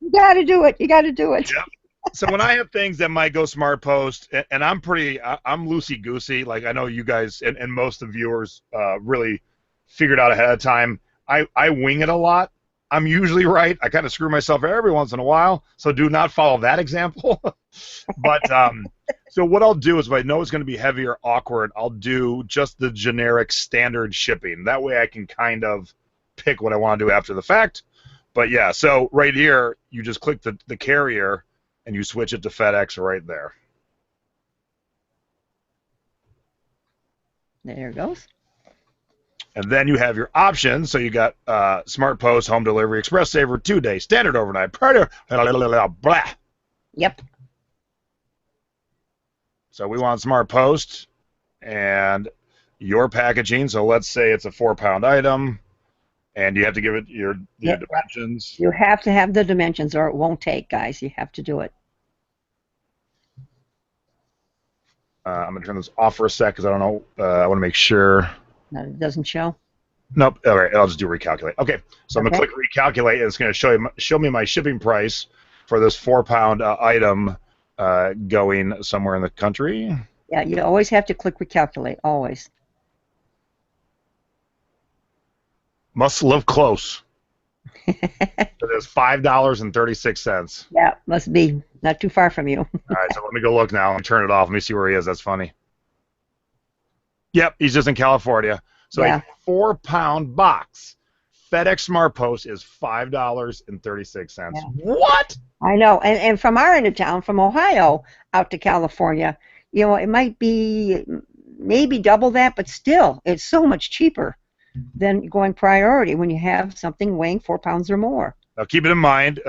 Speaker 2: you got to do it. You got to do it.
Speaker 1: Yep. So when I have things that might go Smart Post, and I'm loosey-goosey, like I know you guys and most of the viewers really figured out ahead of time, I wing it a lot. I'm usually right. I kind of screw myself every once in a while, so do not follow that example. But so what I'll do is if I know it's going to be heavy or awkward, I'll do just the generic standard shipping. That way I can kind of pick what I want to do after the fact. But yeah, so right here, you just click the carrier and you switch it to FedEx right there.
Speaker 2: There it goes.
Speaker 1: And then you have your options. So you got Smart Post, Home Delivery, Express Saver, 2-day, Standard Overnight, blah.
Speaker 2: Yep.
Speaker 1: So we want Smart Post and your packaging. So let's say it's a 4-pound item, and you have to give it your
Speaker 2: Yep.
Speaker 1: dimensions.
Speaker 2: You have to have the dimensions, or it won't take, guys. You have to do it.
Speaker 1: I'm going to turn this off for a sec because I don't know. I want to make sure.
Speaker 2: No, it doesn't show.
Speaker 1: Nope. All right. I'll just do recalculate. Okay. So I'm going to click recalculate, and it's going to show me my shipping price for this 4-pound item going somewhere in the country.
Speaker 2: Yeah, you always have to click recalculate. Always.
Speaker 1: Must live close. It is $5.36.
Speaker 2: Yeah, must be not too far from you.
Speaker 1: All right, so let me go look now and turn it off. Let me see where he is. That's funny. Yep, he's just in California. So
Speaker 2: Yeah.
Speaker 1: a 4-pound box FedEx Smart Post is $5.36.
Speaker 2: Yeah.
Speaker 1: What?
Speaker 2: I know. And from our end of town, from Ohio out to California, you know, it might be maybe double that, but still, it's so much cheaper than going priority when you have something weighing 4 pounds or more.
Speaker 1: Now keep it in mind,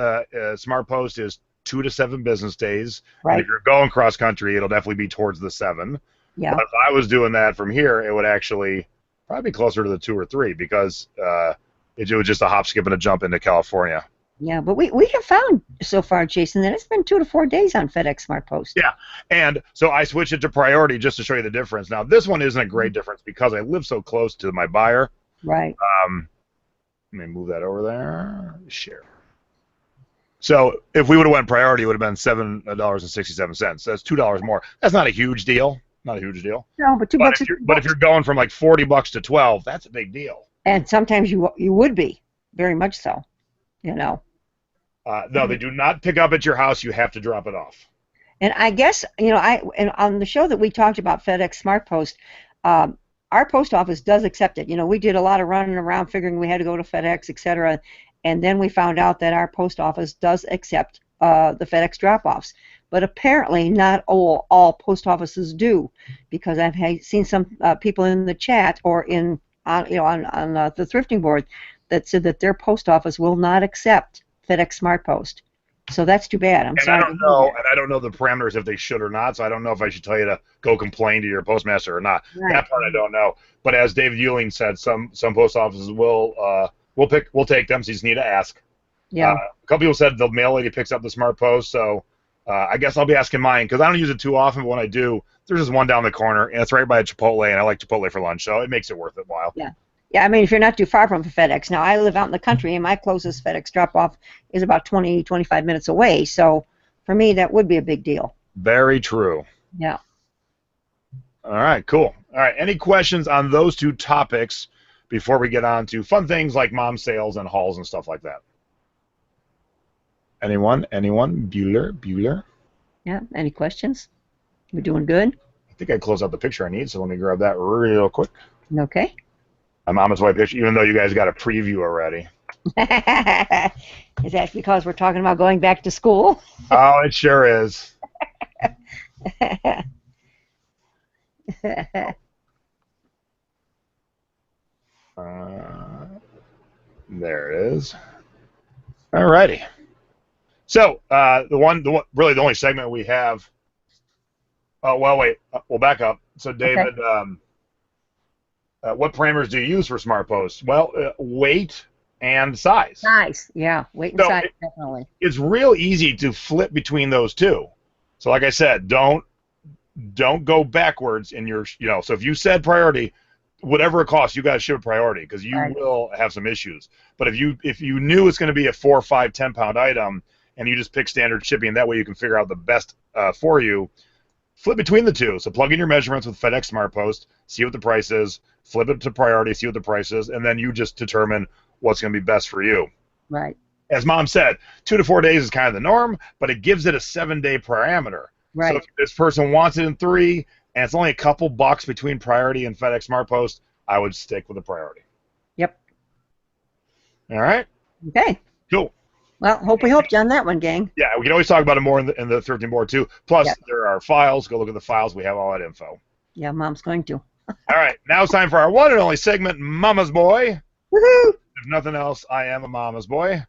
Speaker 1: Smart Post is 2 to 7 business days.
Speaker 2: Right.
Speaker 1: And if you're going cross country, it'll definitely be towards the 7.
Speaker 2: Yeah.
Speaker 1: But if I was doing that from here, it would actually probably be closer to the 2 or 3 because it was just a hop, skip, and a jump into California.
Speaker 2: Yeah, but we have found so far, Jason, that it's been 2 to 4 days on FedEx Smart Post.
Speaker 1: Yeah, and so I switched it to priority just to show you the difference. Now, this one isn't a great difference because I live so close to my buyer.
Speaker 2: Right.
Speaker 1: Let me move that over there. Share. So if we would have went priority, it would have been $7.67. That's $2 more. That's not a huge deal. Not a huge deal.
Speaker 2: No, but $2 bucks.
Speaker 1: But if you're going from like $40 to 12, that's a big deal.
Speaker 2: And sometimes you would be, very much so, you know.
Speaker 1: No, they do not pick up at your house. You have to drop it off.
Speaker 2: And I guess, you know, and on the show that we talked about FedEx Smart Post, our post office does accept it. You know, we did a lot of running around figuring we had to go to FedEx, etc. And then we found out that our post office does accept the FedEx drop-offs. But apparently not all post offices do, because I've seen some people in the chat or on the thrifting board that said that their post office will not accept FedEx Smart Post. So that's too bad. I'm sorry.
Speaker 1: I don't know the parameters if they should or not, so I don't know if I should tell you to go complain to your postmaster or not.
Speaker 2: Right.
Speaker 1: That part I don't know. But as David Euling said, some post offices we'll take them, so you just need to ask.
Speaker 2: Yeah.
Speaker 1: A couple people said the mail lady picks up the Smart Post, so I guess I'll be asking mine because I don't use it too often, but when I do, there's just one down the corner, and it's right by a Chipotle, and I like Chipotle for lunch, so it makes it worth it while.
Speaker 2: Yeah. Yeah, I mean, if you're not too far from FedEx. Now, I live out in the country, and my closest FedEx drop-off is about 20, 25 minutes away. So, for me, that would be a big deal.
Speaker 1: Very true.
Speaker 2: Yeah.
Speaker 1: All right, cool. All right, any questions on those two topics before we get on to fun things like mom sales and hauls and stuff like that? Anyone? Bueller?
Speaker 2: Yeah, any questions? We're doing good?
Speaker 1: I think I closed out the picture I need, so let me grab that real quick.
Speaker 2: Okay.
Speaker 1: My mama's white picture, even though you guys got a preview already.
Speaker 2: Is that because we're talking about going back to school?
Speaker 1: Oh, it sure is. There it is. All righty. So really the only segment we have. Oh well, wait. We'll back up. So David. Okay. What parameters do you use for Smart Post? Well, weight and size.
Speaker 2: Size, yeah. Weight and size, definitely.
Speaker 1: It's real easy to flip between those two. So like I said, don't go backwards in your, so if you said priority, whatever it costs, you got to ship a priority because you will have some issues. But if you knew it's going to be a 4, 5, 10-pound item and you just pick standard shipping, that way you can figure out the best for you. Flip between the two. So plug in your measurements with FedEx Smart Post, see what the price is, flip it to priority, see what the price is, and then you just determine what's going to be best for you.
Speaker 2: Right.
Speaker 1: As Mom said, 2 to 4 days is kind of the norm, but it gives it a 7-day parameter. So
Speaker 2: Right.
Speaker 1: if this person wants it in 3, and it's only a couple bucks between priority and FedEx Smart Post, I would stick with the priority.
Speaker 2: Yep.
Speaker 1: All right.
Speaker 2: Okay.
Speaker 1: Cool.
Speaker 2: Well, hope we helped you on that one, gang.
Speaker 1: Yeah, we can always talk about it more in the 13 board too. Plus,
Speaker 2: Yeah.
Speaker 1: there are files. Go look at the files. We have all that info.
Speaker 2: Yeah, Mom's going to.
Speaker 1: All right. Now it's time for our one and only segment, Mama's Boy.
Speaker 2: Woohoo!
Speaker 1: If nothing else, I am a Mama's Boy.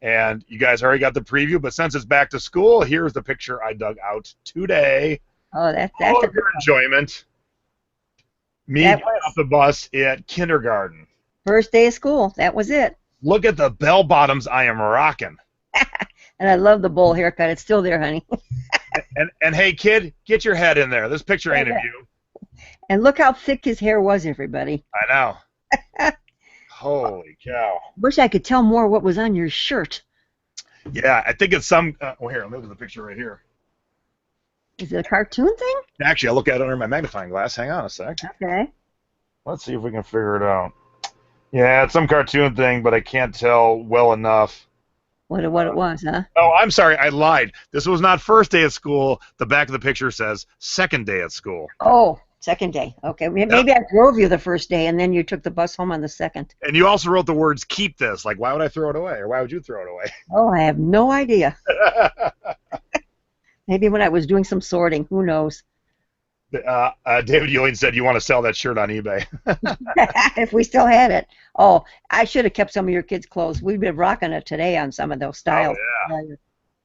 Speaker 1: And you guys already got the preview, but since it's back to school, here's the picture I dug out today.
Speaker 2: Oh, that's
Speaker 1: All
Speaker 2: a
Speaker 1: of your enjoyment. Me
Speaker 2: That
Speaker 1: getting
Speaker 2: was
Speaker 1: off the bus at kindergarten.
Speaker 2: first day of school. That was it.
Speaker 1: Look at the bell bottoms I am rocking.
Speaker 2: And I love the bowl haircut. It's still there, honey.
Speaker 1: And hey, kid, get your head in there. This picture ain't of you.
Speaker 2: And look how thick his hair was, everybody.
Speaker 1: I know. Holy cow.
Speaker 2: Wish I could tell more what was on your shirt.
Speaker 1: Yeah, I think it's some. Here, look at the picture right here.
Speaker 2: Is it a cartoon thing?
Speaker 1: Actually, I'll look at it under my magnifying glass. Hang on a sec.
Speaker 2: Okay.
Speaker 1: Let's see if we can figure it out. Yeah, it's some cartoon thing, but I can't tell well enough.
Speaker 2: What it was, huh?
Speaker 1: Oh, I'm sorry, I lied. This was not first day at school. The back of the picture says second day at school.
Speaker 2: Oh, second day. Okay. Maybe I drove you the first day, and then you took the bus home on the second.
Speaker 1: And you also wrote the words "keep this." Like, why would I throw it away, or why would you throw it away?
Speaker 2: Oh, I have no idea. Maybe when I was doing some sorting. Who knows?
Speaker 1: David Ewing said you want to sell that shirt on eBay.
Speaker 2: If we still had it. Oh, I should have kept some of your kids' clothes. We've been rocking it today on some of those styles.
Speaker 1: Oh, yeah.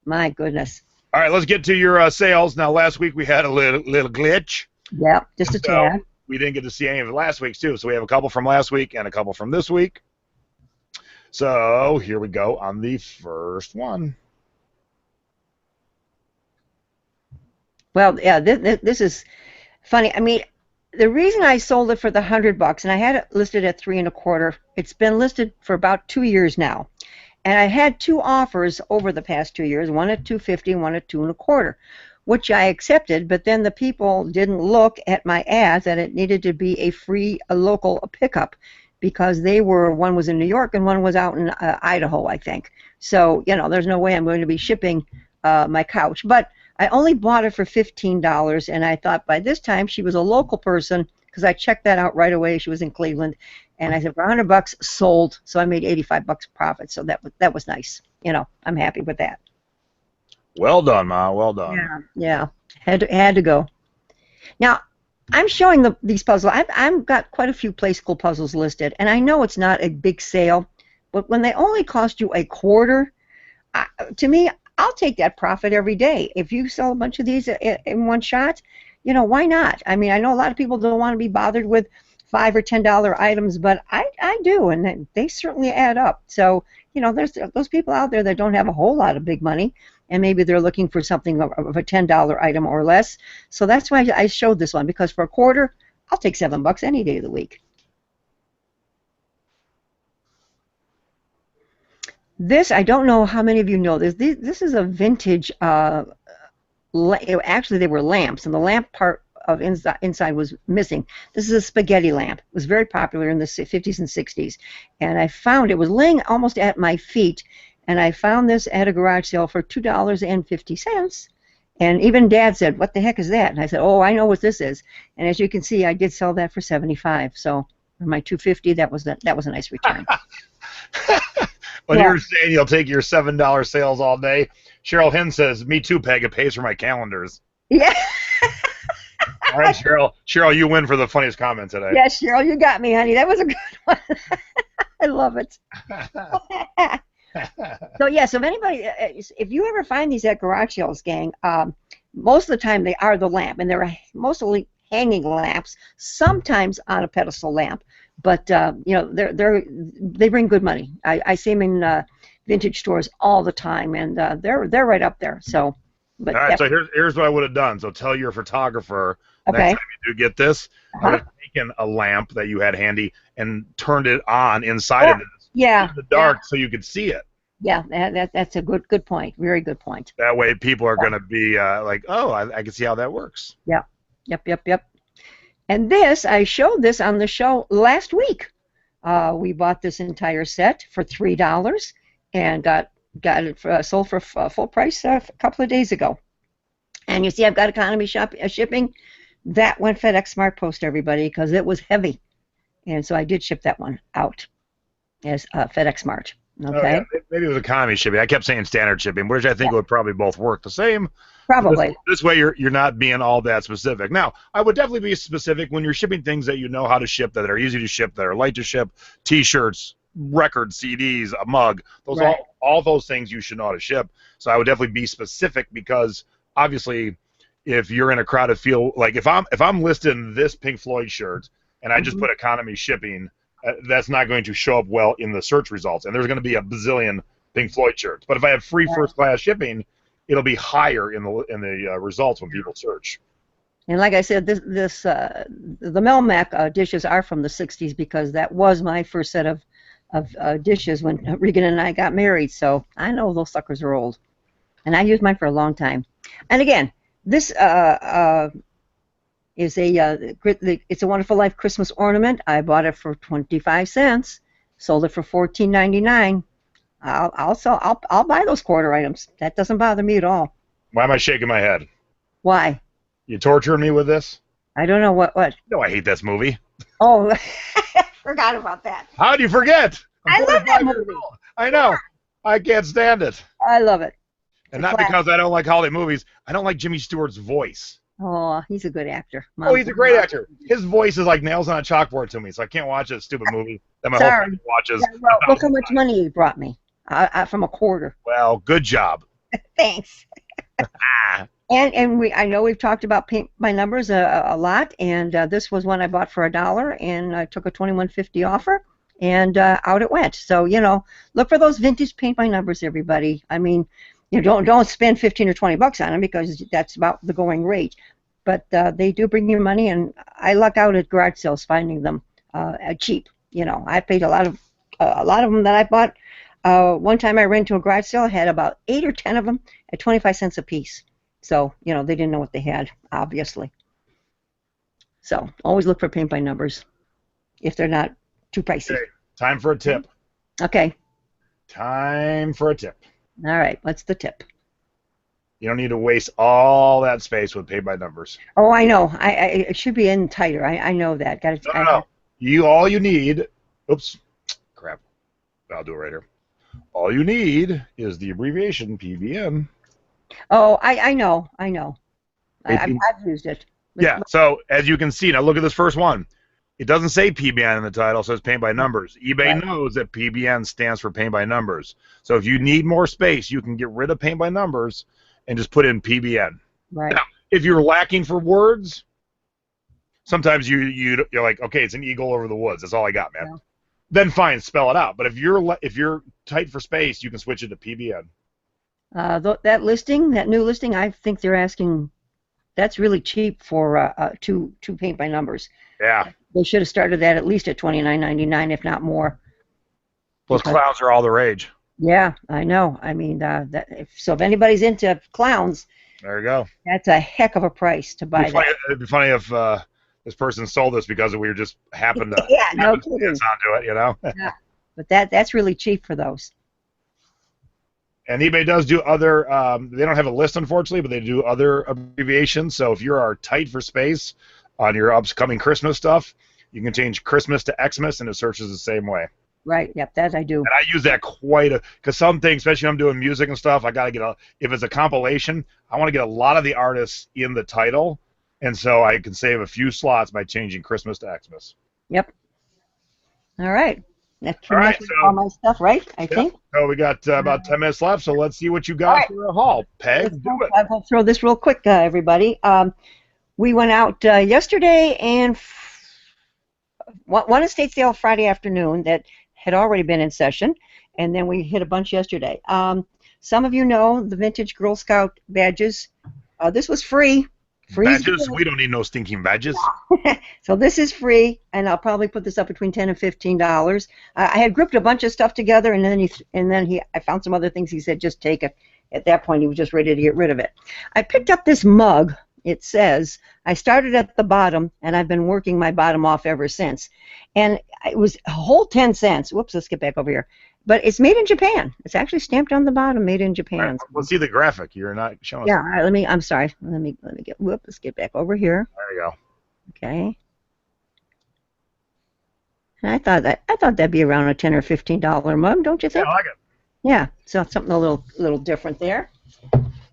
Speaker 2: My goodness.
Speaker 1: All right, let's get to your sales. Now, last week we had a little glitch.
Speaker 2: Yeah, just a tad.
Speaker 1: We didn't get to see any of last week's, too. So we have a couple from last week and a couple from this week. So here we go on the first one.
Speaker 2: Well, yeah, this is funny. I mean, the reason I sold it for the $100, and I had it listed at 3 1/4. It's been listed for about 2 years now, and I had 2 offers over the past 2 years, one at $250, one at 2 1/4, which I accepted. But then the people didn't look at my ads that it needed to be a local pickup, because one was in New York and one was out in Idaho, I think. So there's no way I'm going to be shipping my couch, but I only bought it for $15, and I thought by this time she was a local person, because I checked that out right away. She was in Cleveland, and I said for $100 sold, so I made $85 profit. So that was nice. I'm happy with that.
Speaker 1: Well done, Ma. Well done.
Speaker 2: Yeah. Had to go. Now I'm showing these puzzles. I've got quite a few Play School puzzles listed, and I know it's not a big sale, but when they only cost you $1/4, to me, I'll take that profit every day. If you sell a bunch of these in one shot, why not? I mean, I know a lot of people don't want to be bothered with $5 or $10 items, but I do, and they certainly add up. So, there's those people out there that don't have a whole lot of big money, and maybe they're looking for something of a $10 item or less. So that's why I showed this one, because for $1/4, I'll take $7 any day of the week. This, I don't know how many of you know this. This is a vintage, actually they were lamps, and the lamp part of inside was missing. This is a spaghetti lamp. It was very popular in the 50s and 60s. And I found it was laying almost at my feet, and I found this at a garage sale for $2.50. And even Dad said, "What the heck is that?" And I said, "Oh, I know what this is." And as you can see, I did sell that for $75. So for my $2.50, that was a nice return.
Speaker 1: When you're saying you'll take your $7 sales all day, Cheryl Hinn says, "Me too, Peg. It pays for my calendars."
Speaker 2: Yeah.
Speaker 1: All right, Cheryl. Cheryl, you win for the funniest comment today.
Speaker 2: Yes, Cheryl, you got me, honey. That was a good one. I love it. So if you ever find these at garage sales, gang, most of the time they are the lamp, and they're mostly hanging lamps, sometimes on a pedestal lamp. But they bring good money. I see them in vintage stores all the time, and they're right up there. So, but
Speaker 1: all right. So here's what I would have done. So tell your photographer next time you do get this, I would have taken a lamp that you had handy and turned it on inside of this in the dark so you could see it.
Speaker 2: Yeah, that's a good point. Very good point.
Speaker 1: That way, people are going to be like, "Oh, I can see how that works."
Speaker 2: Yeah. Yep. And I showed this on the show last week. We bought this entire set for $3, and got it sold for full price a couple of days ago. And you see, I've got economy shipping. That went FedEx Smart Post, everybody, because it was heavy, and so I did ship that one out as FedEx Smart. Okay.
Speaker 1: Oh, yeah. Maybe it was economy shipping. I kept saying standard shipping, which I think would probably both work the same.
Speaker 2: Probably.
Speaker 1: This way, you're not being all that specific. Now, I would definitely be specific when you're shipping things that you know how to ship, that are easy to ship, that are light to ship. T-shirts, records, CDs, a mug. Those all those things you should know how to ship. So I would definitely be specific, because obviously, if you're in a crowded field, like if I'm listing this Pink Floyd shirt and I just put economy shipping, that's not going to show up well in the search results, and there's going to be a bazillion Pink Floyd shirts. But if I have free first class shipping, it'll be higher in the results when people search.
Speaker 2: And like I said, the Melmac dishes are from the 60s, because that was my first set of dishes when Regan and I got married. So I know those suckers are old, and I used mine for a long time. And again, this is it's a Wonderful Life Christmas ornament. I bought it for 25 cents, sold it for $14.99. I'll buy those quarter items. That doesn't bother me at all.
Speaker 1: Why am I shaking my head?
Speaker 2: Why?
Speaker 1: You torturing me with this?
Speaker 2: I don't know what.
Speaker 1: No, I hate this movie.
Speaker 2: Oh, forgot about that.
Speaker 1: How do you forget?
Speaker 2: I love that movie.
Speaker 1: I know. I can't stand it.
Speaker 2: I love it.
Speaker 1: And not because I don't like holiday movies. I don't like Jimmy Stewart's voice.
Speaker 2: Oh, he's a good actor.
Speaker 1: Oh, he's a great actor. His voice is like nails on a chalkboard to me, so I can't watch a stupid movie that my whole family watches.
Speaker 2: Yeah, well, look how much money he brought me from a quarter.
Speaker 1: Well, good job.
Speaker 2: Thanks. And I know we've talked about paint by numbers a lot, and this was one I bought for $1, and I took a $21.50 offer, and out it went. So look for those vintage paint by numbers, everybody. I mean, don't spend 15 or 20 bucks on them, because that's about the going rate. But they do bring you money, and I luck out at garage sales finding them cheap. I paid a lot of them that I bought. One time I ran to a garage sale, I had about 8 or 10 of them at 25 cents a piece. So they didn't know what they had, obviously. So always look for paint by numbers if they're not too pricey.
Speaker 1: Okay. Time for a tip.
Speaker 2: Okay.
Speaker 1: Time for a tip.
Speaker 2: All right, what's the tip?
Speaker 1: You don't need to waste all that space with paid by numbers.
Speaker 2: Oh, I know. It should be in tighter. I know that. Got it.
Speaker 1: No. All you need. Oops, crap. I'll do it right here. All you need is the abbreviation PBN.
Speaker 2: Oh, I know. I've used it.
Speaker 1: Yeah. So as you can see, now look at this first one. It doesn't say PBN in the title, so it's paint by numbers. eBay knows that PBN stands for paint by numbers. So if you need more space, you can get rid of paint by numbers and just put in PBN.
Speaker 2: Right.
Speaker 1: Now, if you're lacking for words, sometimes you're like, okay, it's an eagle over the woods. That's all I got, man. Yeah. Then fine, spell it out. But if you're tight for space, you can switch it to PBN.
Speaker 2: That new listing, I think they're asking. That's really cheap for two paint by numbers.
Speaker 1: Yeah.
Speaker 2: They should have started that at least at $29.99, if not more.
Speaker 1: Those clowns are all the rage.
Speaker 2: Yeah, I know. I mean, if anybody's into clowns,
Speaker 1: there you go.
Speaker 2: That's a heck of a price to buy that.
Speaker 1: It'd be funny if this person sold this because we just happened to
Speaker 2: no kidding.
Speaker 1: onto it,
Speaker 2: Yeah, but that's really cheap for those.
Speaker 1: And eBay does do other. They don't have a list, unfortunately, but they do other abbreviations. So if you are tight for space on your upcoming Christmas stuff, you can change Christmas to Xmas, and it searches the same way.
Speaker 2: Right. Yep. That I do.
Speaker 1: And I use that because some things, especially when I'm doing music and stuff, I gotta get if it's a compilation, I want to get a lot of the artists in the title, and so I can save a few slots by changing Christmas to Xmas.
Speaker 2: Yep. All right. That's
Speaker 1: all right.
Speaker 2: all my stuff, right? I think.
Speaker 1: So we got about 10 minutes left, so let's see what you got for a haul. Peg, do it.
Speaker 2: I'll throw this real quick, everybody. We went out yesterday and won a state sale Friday afternoon that had already been in session, and then we hit a bunch yesterday. Some of you know the vintage Girl Scout badges. This was free.
Speaker 1: Badges? We don't need no stinking badges.
Speaker 2: So this is free, and I'll probably put this up between $10 and $15. I had grouped a bunch of stuff together, and then I found some other things. He said, just take it. At that point, he was just ready to get rid of it. I picked up this mug. it says, I started at the bottom, and I've been working my bottom off ever since. And it was a whole 10 cents. Whoops, let's get back over here. But it's made in Japan. It's actually stamped on the bottom, made in Japan.
Speaker 1: Right, let's see the graphic. You're not showing us.
Speaker 2: Yeah, all right, I'm sorry. Let's get back over here.
Speaker 1: There you go.
Speaker 2: Okay. And I thought that'd be around a $10 or $15 mug, don't you think?
Speaker 1: Yeah, I like it.
Speaker 2: Yeah, so it's something a little different there.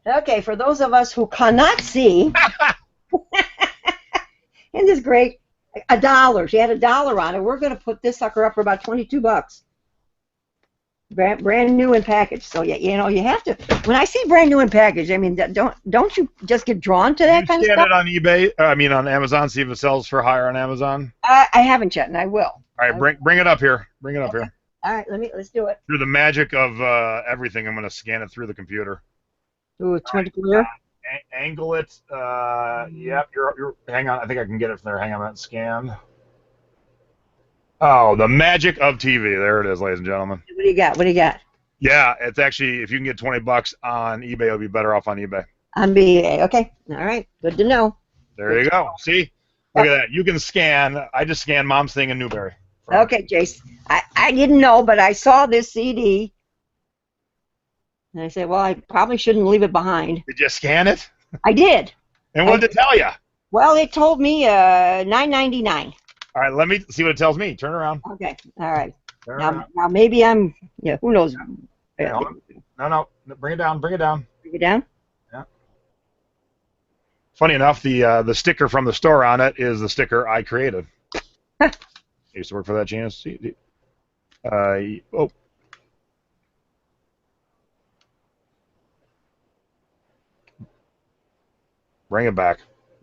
Speaker 2: Okay, for those of us who cannot see, isn't this great? $1. She had $1 on it. We're going to put this sucker up for about $22. Brand new in package. So yeah, you have to. When I see brand new in package, I mean, don't you just get drawn to that kind of stuff?
Speaker 1: You scan it on eBay. I mean, on Amazon. See if it sells for higher on Amazon.
Speaker 2: I haven't yet, and I will.
Speaker 1: All right, bring it up here. Bring it up here.
Speaker 2: All right, let's do it.
Speaker 1: Through the magic of everything, I'm going to scan it through the computer.
Speaker 2: Ooh, it's 20 clear.
Speaker 1: Angle it. Yep. You're. Hang on. I think I can get it from there. Hang on. That scan. Oh, the magic of TV. There it is, ladies and gentlemen.
Speaker 2: What do you got? What do you got?
Speaker 1: Yeah, it's actually, if you can get $20 on eBay, it'll be better off on eBay.
Speaker 2: On eBay. Okay. All right. Good to know.
Speaker 1: There you go. See? Look at that. You can scan. I just scanned Mom's Thing in Newberry.
Speaker 2: Okay, Jace. I didn't know, but I saw this CD. And I said, well, I probably shouldn't leave it behind.
Speaker 1: Did you scan it?
Speaker 2: I did.
Speaker 1: And what did it tell you?
Speaker 2: Well, it told me $9.99.
Speaker 1: All right, let me see what it tells me. Turn around.
Speaker 2: Okay. All right.
Speaker 1: Turn around.
Speaker 2: Now maybe I'm, who knows?
Speaker 1: Hey, no. Bring it down. Bring it down.
Speaker 2: Bring it down?
Speaker 1: Yeah. Funny enough, the sticker from the store on it is the sticker I created. I used to work for that Janice. Oh. Bring it back.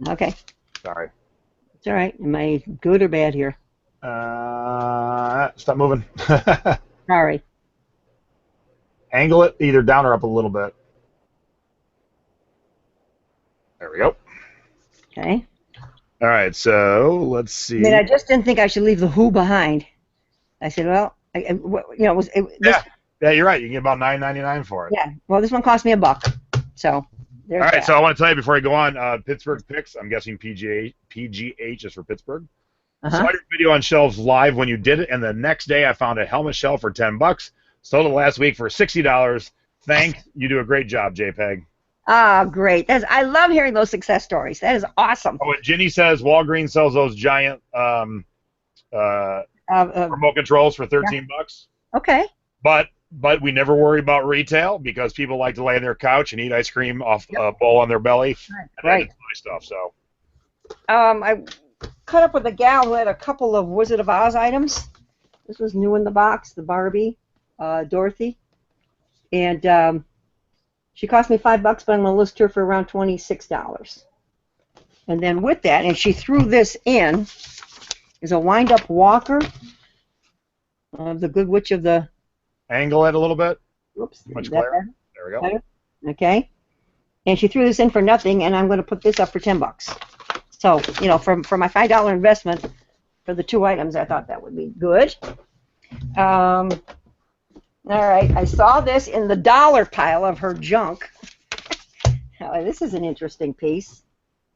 Speaker 2: Okay.
Speaker 1: Sorry.
Speaker 2: It's all right. Am I good or bad here?
Speaker 1: Stop moving.
Speaker 2: Sorry.
Speaker 1: Angle it either down or up a little bit. There we go.
Speaker 2: Okay.
Speaker 1: All right, so let's see.
Speaker 2: I mean, I just didn't think I should leave the who behind. I said, well,
Speaker 1: yeah, you're right. You can get about $9.99 for it.
Speaker 2: Yeah. Well, this one cost me $1. So there's
Speaker 1: all right.
Speaker 2: that.
Speaker 1: So I want to tell you before I go on, Pittsburgh picks. I'm guessing PGH is for Pittsburgh. Saw your video on shelves live when you did it, and the next day I found a helmet shelf for $10. Sold it last week for $60. Thanks. You do a great job, JPEG.
Speaker 2: Ah, great. I love hearing those success stories. That is awesome.
Speaker 1: Oh, and Ginny says Walgreens sells those giant remote controls for $13.
Speaker 2: Okay.
Speaker 1: But we never worry about retail because people like to lay on their couch and eat ice cream off a bowl on their belly.
Speaker 2: Right.
Speaker 1: And my stuff. So.
Speaker 2: I caught up with a gal who had a couple of Wizard of Oz items. This was new in the box, the Barbie, Dorothy, and she cost me $5, but I'm going to list her for around $26. And then with that, and she threw this in, is a wind-up walker of the Good Witch of the...
Speaker 1: Angle it a little bit.
Speaker 2: Oops.
Speaker 1: Much clearer. There we go.
Speaker 2: Better? Okay. And she threw this in for nothing, and I'm going to put this up for $10. So, for my $5 investment for the 2 items, I thought that would be good. All right, I saw this in the dollar pile of her junk. This is an interesting piece.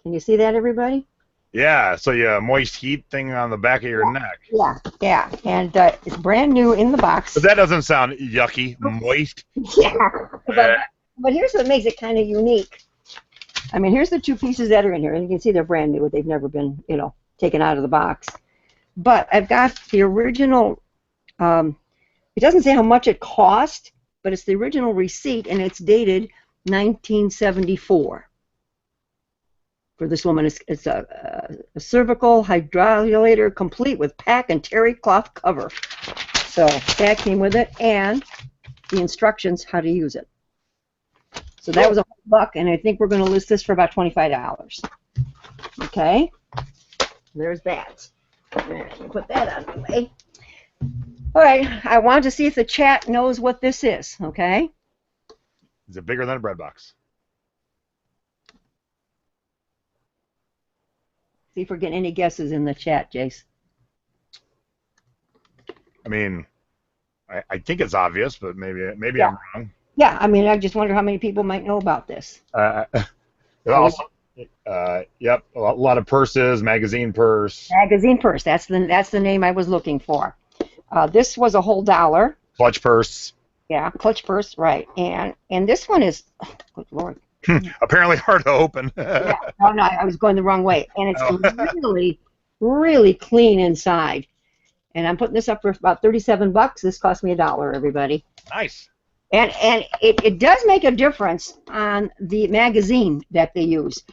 Speaker 2: Can you see that, everybody?
Speaker 1: Yeah, so yeah, moist heat thing on the back of your neck.
Speaker 2: Yeah, and it's brand new in the box.
Speaker 1: But that doesn't sound yucky, moist.
Speaker 2: Yeah, but here's what makes it kind of unique. I mean, here's the 2 pieces that are in here, and you can see they're brand new. They've never been, taken out of the box. But I've got the original... it doesn't say how much it cost, but it's the original receipt, and it's dated 1974. For this woman, it's a cervical hydrolylator complete with pack and terry cloth cover. So that came with it, and the instructions how to use it. So that was $1, and I think we're going to list this for about $25. Okay, there's that. Put that out of the way. All right, I wanted to see if the chat knows what this is, okay?
Speaker 1: Is it bigger than a bread box?
Speaker 2: See if we're getting any guesses in the chat, Jace.
Speaker 1: I mean, I think it's obvious, but maybe
Speaker 2: Yeah.
Speaker 1: I'm wrong.
Speaker 2: Yeah, I mean, I just wonder how many people might know about this.
Speaker 1: Also, Yep, a lot of purses, magazine purse,
Speaker 2: Magazine purse. That's the name I was looking for. This was a whole dollar.
Speaker 1: clutch purse.
Speaker 2: Yeah, clutch purse, right. And this one is, oh, good Lord.
Speaker 1: Apparently hard to open.
Speaker 2: Yeah, oh no, I was going the wrong way. And it's
Speaker 1: Oh,
Speaker 2: really, really clean inside. And I'm putting this up for about 37 bucks. This cost me $1, everybody.
Speaker 1: nice.
Speaker 2: And it does make a difference on the magazine that they use.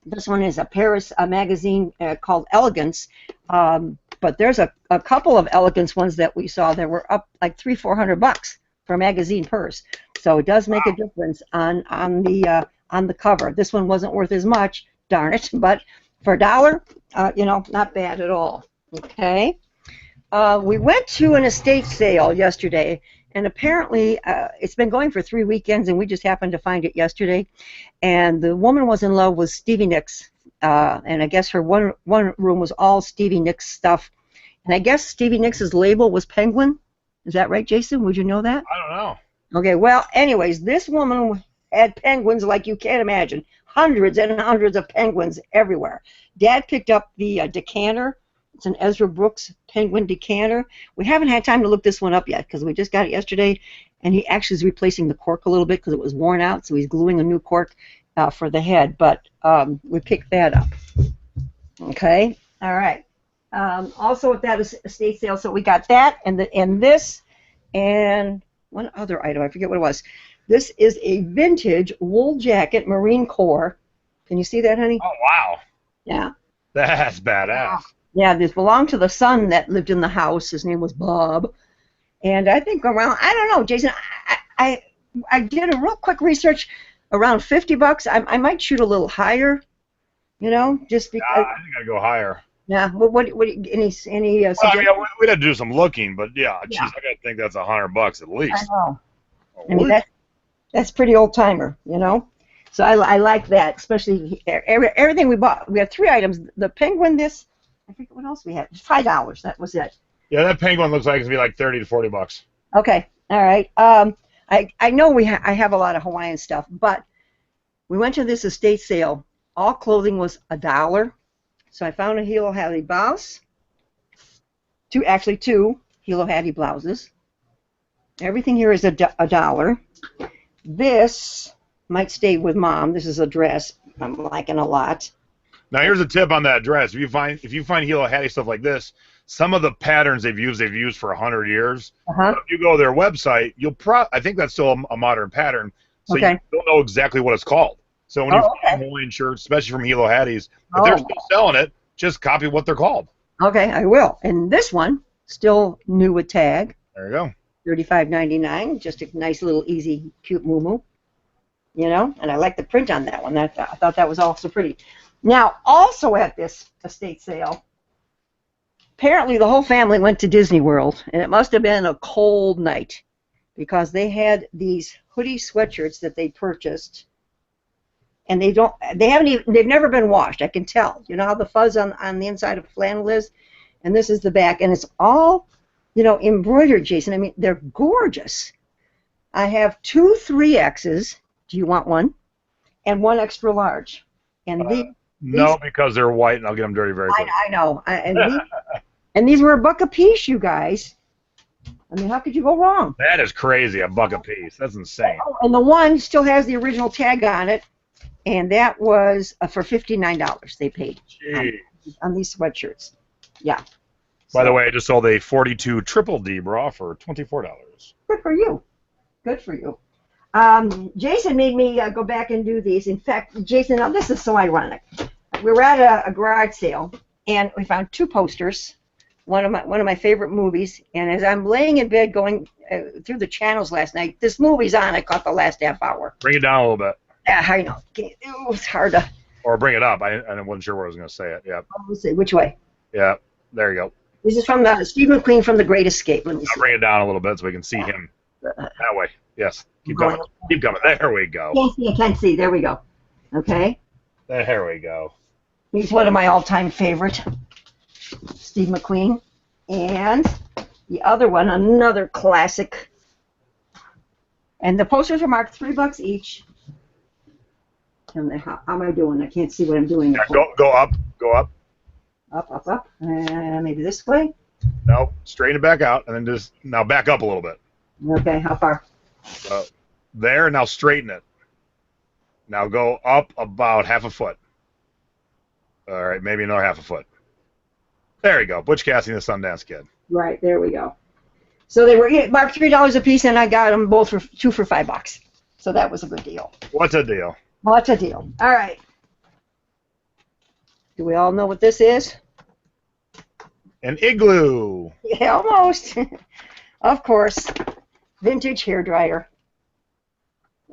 Speaker 2: This one is a Paris magazine called Elegance, but there's a couple of Elegance ones that we saw that were up like $300-400 for a magazine purse. So it does make a difference on the cover. This one wasn't worth as much, darn it, but for $1, not bad at all. Okay. We went to an estate sale yesterday, and apparently it's been going for 3 weekends, and we just happened to find it yesterday. And the woman was in love with Stevie Nicks, and I guess her one room was all Stevie Nicks stuff. And I guess Stevie Nicks' label was Penguin. Is that right, Jason? Would you know that?
Speaker 1: I don't know.
Speaker 2: Okay, well, anyways, this woman had penguins like you can't imagine. Hundreds and hundreds of penguins everywhere. Dad picked up the decanter. It's an Ezra Brooks penguin decanter. We haven't had time to look this one up yet because we just got it yesterday, and he actually is replacing the cork a little bit because it was worn out, so he's gluing a new cork for the head, but we picked that up. Okay, all right. Also at that estate sale, so we got that and this and one other item. I forget what it was. This is a vintage wool jacket, Marine Corps. Can you see that, honey?
Speaker 1: Oh, wow.
Speaker 2: Yeah.
Speaker 1: That's badass.
Speaker 2: Yeah, this belonged to the son that lived in the house. His name was Bob. And I think around, I don't know, Jason, I did a real quick research, around $50. I might shoot a little higher, just because.
Speaker 1: I think I'd go higher.
Speaker 2: Yeah. What any
Speaker 1: Well, I mean, we'd have to do some looking, but yeah, geez, I gotta think that's $100 at least.
Speaker 2: I know. I mean, that's pretty old timer, So I like that, especially everything we bought. We have 3 items. The penguin, this, I forget what else we had. $5. That was it.
Speaker 1: Yeah, that penguin looks like it's gonna be like $30 to $40.
Speaker 2: Okay. All right. I know I have a lot of Hawaiian stuff, but we went to this estate sale. All clothing was $1. So I found a Hilo Hattie blouse. Two Hilo Hattie blouses. Everything here is $1. This might stay with Mom. This is a dress I'm liking a lot.
Speaker 1: Now here's a tip on that dress. If you find Hilo Hattie stuff like this, some of the patterns they've used for 100 years. But if you go to their website, I think that's still a modern pattern, so you don't know exactly what it's called. So when you find Hawaiian shirts, especially from Hilo Hatties, if they're still selling it, just copy what they're called.
Speaker 2: Okay, I will. And this one, still new with tag.
Speaker 1: There you go.
Speaker 2: $35.99, just a nice little easy, cute moo-moo. And I like the print on that one. I thought that was also pretty. Now, also at this estate sale, apparently the whole family went to Disney World, and it must have been a cold night because they had these hoodie sweatshirts that they purchased, and they've never been washed. I can tell. You know how the fuzz on the inside of flannel is, and this is the back, and it's all, embroidered, Jason. I mean, they're gorgeous. I have 2 3Xs. Do you want one? And 1 extra large. And
Speaker 1: no, because they're white, and I'll get them dirty very quick.
Speaker 2: I know. And these were $1 a piece, you guys. I mean, how could you go wrong?
Speaker 1: That is crazy, $1 a piece. That's insane.
Speaker 2: And the one still has the original tag on it, and that was for $59 they paid on these sweatshirts. Yeah.
Speaker 1: By the way, I just sold a 42 Triple D bra for $24.
Speaker 2: Good for you. Good for you. Jason made me go back and do these. In fact, Jason, now this is so ironic. We were at a garage sale, and we found 2 posters. One of my favorite movies. And as I'm laying in bed going through the channels last night, this movie's on. I caught the last half hour.
Speaker 1: Bring it down a little bit.
Speaker 2: Yeah, I know. It was hard to.
Speaker 1: Or bring it up. I wasn't sure where I was going to say it. Yeah.
Speaker 2: Let's see. Which way?
Speaker 1: Yeah. There you go.
Speaker 2: This is from Steve McQueen from The Great Escape. Let me see.
Speaker 1: I'll bring it down a little bit so we can see him. That way. Yes. Keep coming. Keep coming. There we go.
Speaker 2: I can't see. There we go. Okay.
Speaker 1: There we go.
Speaker 2: He's one of my all-time favorite, Steve McQueen. And the other one, another classic. And the posters are marked $3 each. And how am I doing? I can't see what I'm doing.
Speaker 1: Yeah, go up, go up.
Speaker 2: Up, up, up. Maybe this way.
Speaker 1: No, straighten it back out, and then just now back up a little bit.
Speaker 2: Okay, how far?
Speaker 1: There, now straighten it. Now go up about half a foot. All right, maybe another half a foot. There you go. Butch Cassidy and the Sundance Kid.
Speaker 2: Right, there we go. So they were about $3 a piece, and I got them both for two for $5. So that was a good deal.
Speaker 1: What's a deal?
Speaker 2: What's a deal? All right. Do we all know what this is?
Speaker 1: An igloo.
Speaker 2: Yeah, almost. Of course. Vintage hairdryer.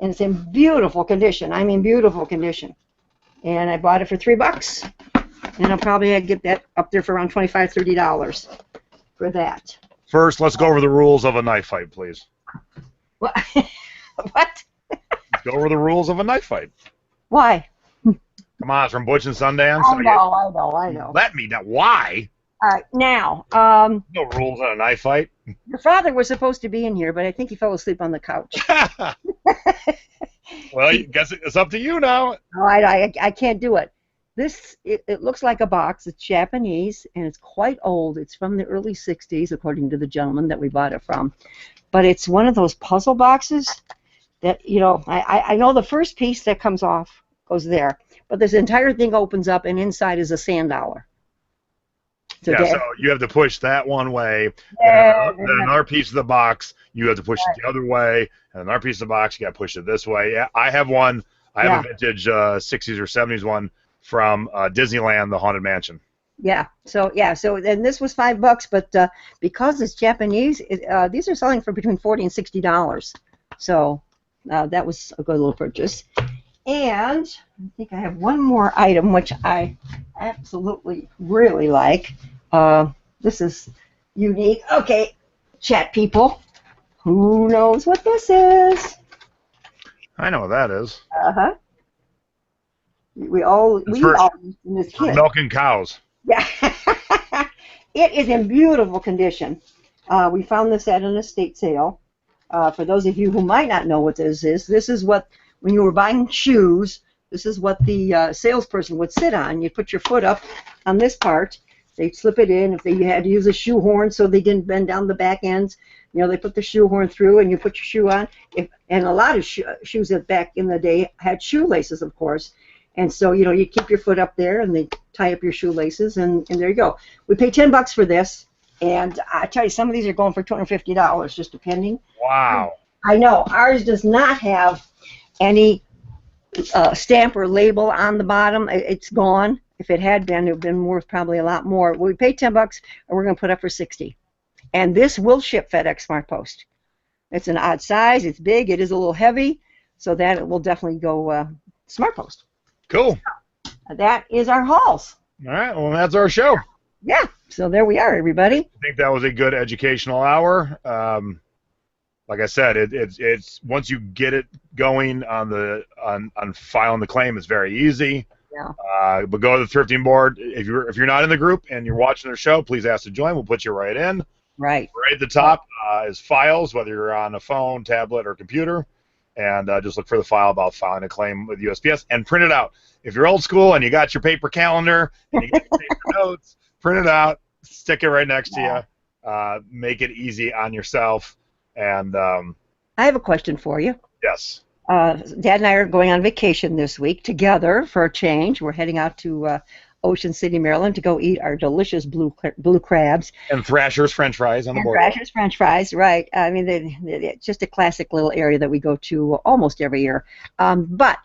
Speaker 2: And it's in beautiful condition. I mean, beautiful condition. And I bought it for $3. And I'll probably get that up there for around $25, $30 for that.
Speaker 1: First, let's go over the rules of a knife fight, please.
Speaker 2: What? What?
Speaker 1: Let's go over the rules of a knife fight.
Speaker 2: Why?
Speaker 1: Come on, it's from Butch and Sundance.
Speaker 2: I know.
Speaker 1: Let me know. Why?
Speaker 2: All right, now,
Speaker 1: No rules on a knife fight.
Speaker 2: your father was supposed to be in here, but I think he fell asleep on the couch.
Speaker 1: Well, I guess it's up to you now.
Speaker 2: Oh, I can't do it. It looks like a box. It's Japanese, and it's quite old. It's from the early 60s, according to the gentleman that we bought it from. But it's one of those puzzle boxes that, you know, I know the first piece that comes off goes there, but this entire thing opens up, and inside is a sand dollar.
Speaker 1: Yeah, so you have to push that one way, and then another piece of the box, you have to push it the other way, and another piece of the box, you got to push it this way. Yeah, I have one. I have a vintage 60s or 70s one from Disneyland, the Haunted Mansion.
Speaker 2: Yeah. So and this was $5, but because it's Japanese, these are selling for between $40 and $60. So that was a good little purchase. And I think I have one more item which I absolutely really like. This is unique. Okay, chat people, who knows what this is?
Speaker 1: I know what that is.
Speaker 2: Uh-huh. We all in this kid.
Speaker 1: Milking cows.
Speaker 2: Yeah. It is in beautiful condition. We found this at an estate sale. For those of you who might not know what this is what, when you were buying shoes, this is what the salesperson would sit on. You'd put your foot up on this part. They'd slip it in. If they had to use a shoehorn so they didn't bend down the back ends, you know, they put the shoehorn through and you put your shoe on. And a lot of shoes that back in the day had shoelaces, of course. And so, you know, you keep your foot up there and they tie up your shoelaces and there you go. We paid $10 for this. And I tell you, some of these are going for $250, just depending.
Speaker 1: Wow.
Speaker 2: I know. Ours does not have any stamp or label on the bottom. It's gone. If it had been, it would have been worth probably a lot more. We paid $10, and we're going to put up for $60. And this will ship FedEx Smart Post. It's an odd size. It's big. It is a little heavy, so that it will definitely go Smart Post.
Speaker 1: Cool.
Speaker 2: That is our hauls.
Speaker 1: All right. Well, that's our show.
Speaker 2: Yeah. So there we are, everybody.
Speaker 1: I think that was a good educational hour. Like I said, it's once you get it going on filing the claim, it's very easy.
Speaker 2: Yeah.
Speaker 1: But go to the thrifting board. If you're not in the group and you're watching the show, please ask to join. We'll put you right in.
Speaker 2: Right.
Speaker 1: Right at the top is files, whether you're on a phone, tablet, or computer, and just look for the file about filing a claim with USPS and print it out. If you're old school and you got your paper calendar and you got your paper notes, print it out, stick it right next to you. Make it easy on yourself. And
Speaker 2: I have a question for you.
Speaker 1: Yes.
Speaker 2: Dad and I are going on vacation this week together for a change. We're heading out to Ocean City, Maryland to go eat our delicious blue crabs.
Speaker 1: And Thrasher's French fries on the board.
Speaker 2: Thrasher's French fries, right. I mean, they're just a classic little area that we go to almost every year. But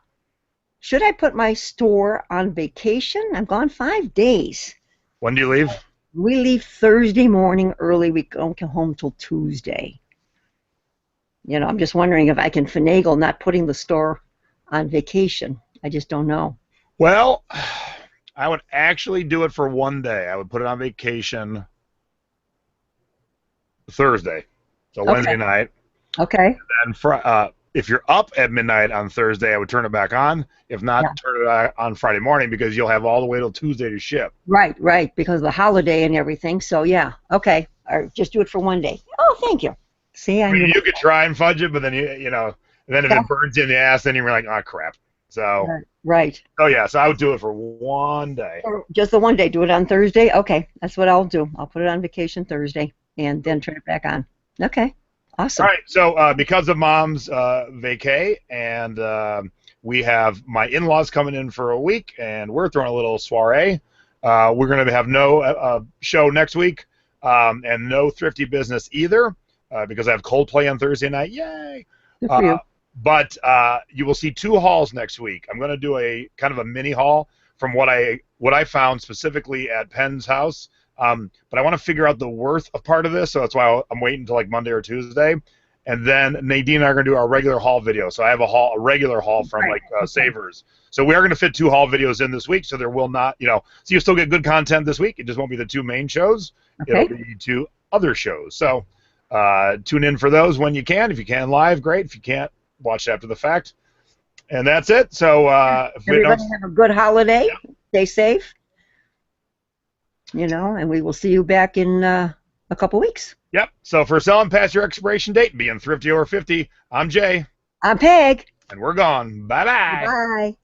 Speaker 2: should I put my store on vacation? I'm gone 5 days.
Speaker 1: When do you leave?
Speaker 2: We leave Thursday morning early. We don't come home till Tuesday. You know, I'm just wondering if I can finagle not putting the store on vacation. I just don't know.
Speaker 1: Well, I would actually do it for one day. I would put it on vacation Thursday, so Wednesday night.
Speaker 2: Okay.
Speaker 1: And if you're up at midnight on Thursday, I would turn it back on. If not, turn it on Friday morning because you'll have all the way till Tuesday to ship.
Speaker 2: Right, because of the holiday and everything. So, yeah, okay. Or just do it for one day. Oh, thank you. See,
Speaker 1: I mean, you could try and fudge it, but then you know, and then if it burns you in the ass, then you're like, oh crap. So,
Speaker 2: Right.
Speaker 1: so I would do it for one day.
Speaker 2: Or just the one day. Do it on Thursday. Okay, that's what I'll do. I'll put it on vacation Thursday and then turn it back on. Okay.
Speaker 1: All
Speaker 2: Awesome.
Speaker 1: right. So because of Mom's vacay, and we have my in-laws coming in for a week, and we're throwing a little soiree. We're going to have no show next week, and no Thrifty Business either, because I have Coldplay on Thursday night. Yay!
Speaker 2: Good for you.
Speaker 1: But you will see two hauls next week. I'm going to do a kind of a mini haul from what I found specifically at Penn's house. But I want to figure out the worth of part of this, so that's why I'm waiting until like Monday or Tuesday. And then Nadine and I are going to do our regular haul video. So I have a regular haul from
Speaker 2: Right. Okay.
Speaker 1: Savers. So we are going to fit two haul videos in this week, so there will not, so you'll still get good content this week. It just won't be the two main shows.
Speaker 2: Okay.
Speaker 1: It'll be two other shows. So tune in for those when you can. If you can live, great. If you can't, watch after the fact. And that's it. So
Speaker 2: Everybody have a good holiday.
Speaker 1: Yeah.
Speaker 2: Stay safe. And we will see you back in a couple weeks.
Speaker 1: Yep. So for selling past your expiration date, being thrifty over 50, I'm Jay.
Speaker 2: I'm Peg.
Speaker 1: And we're gone. Bye-bye.
Speaker 2: Bye.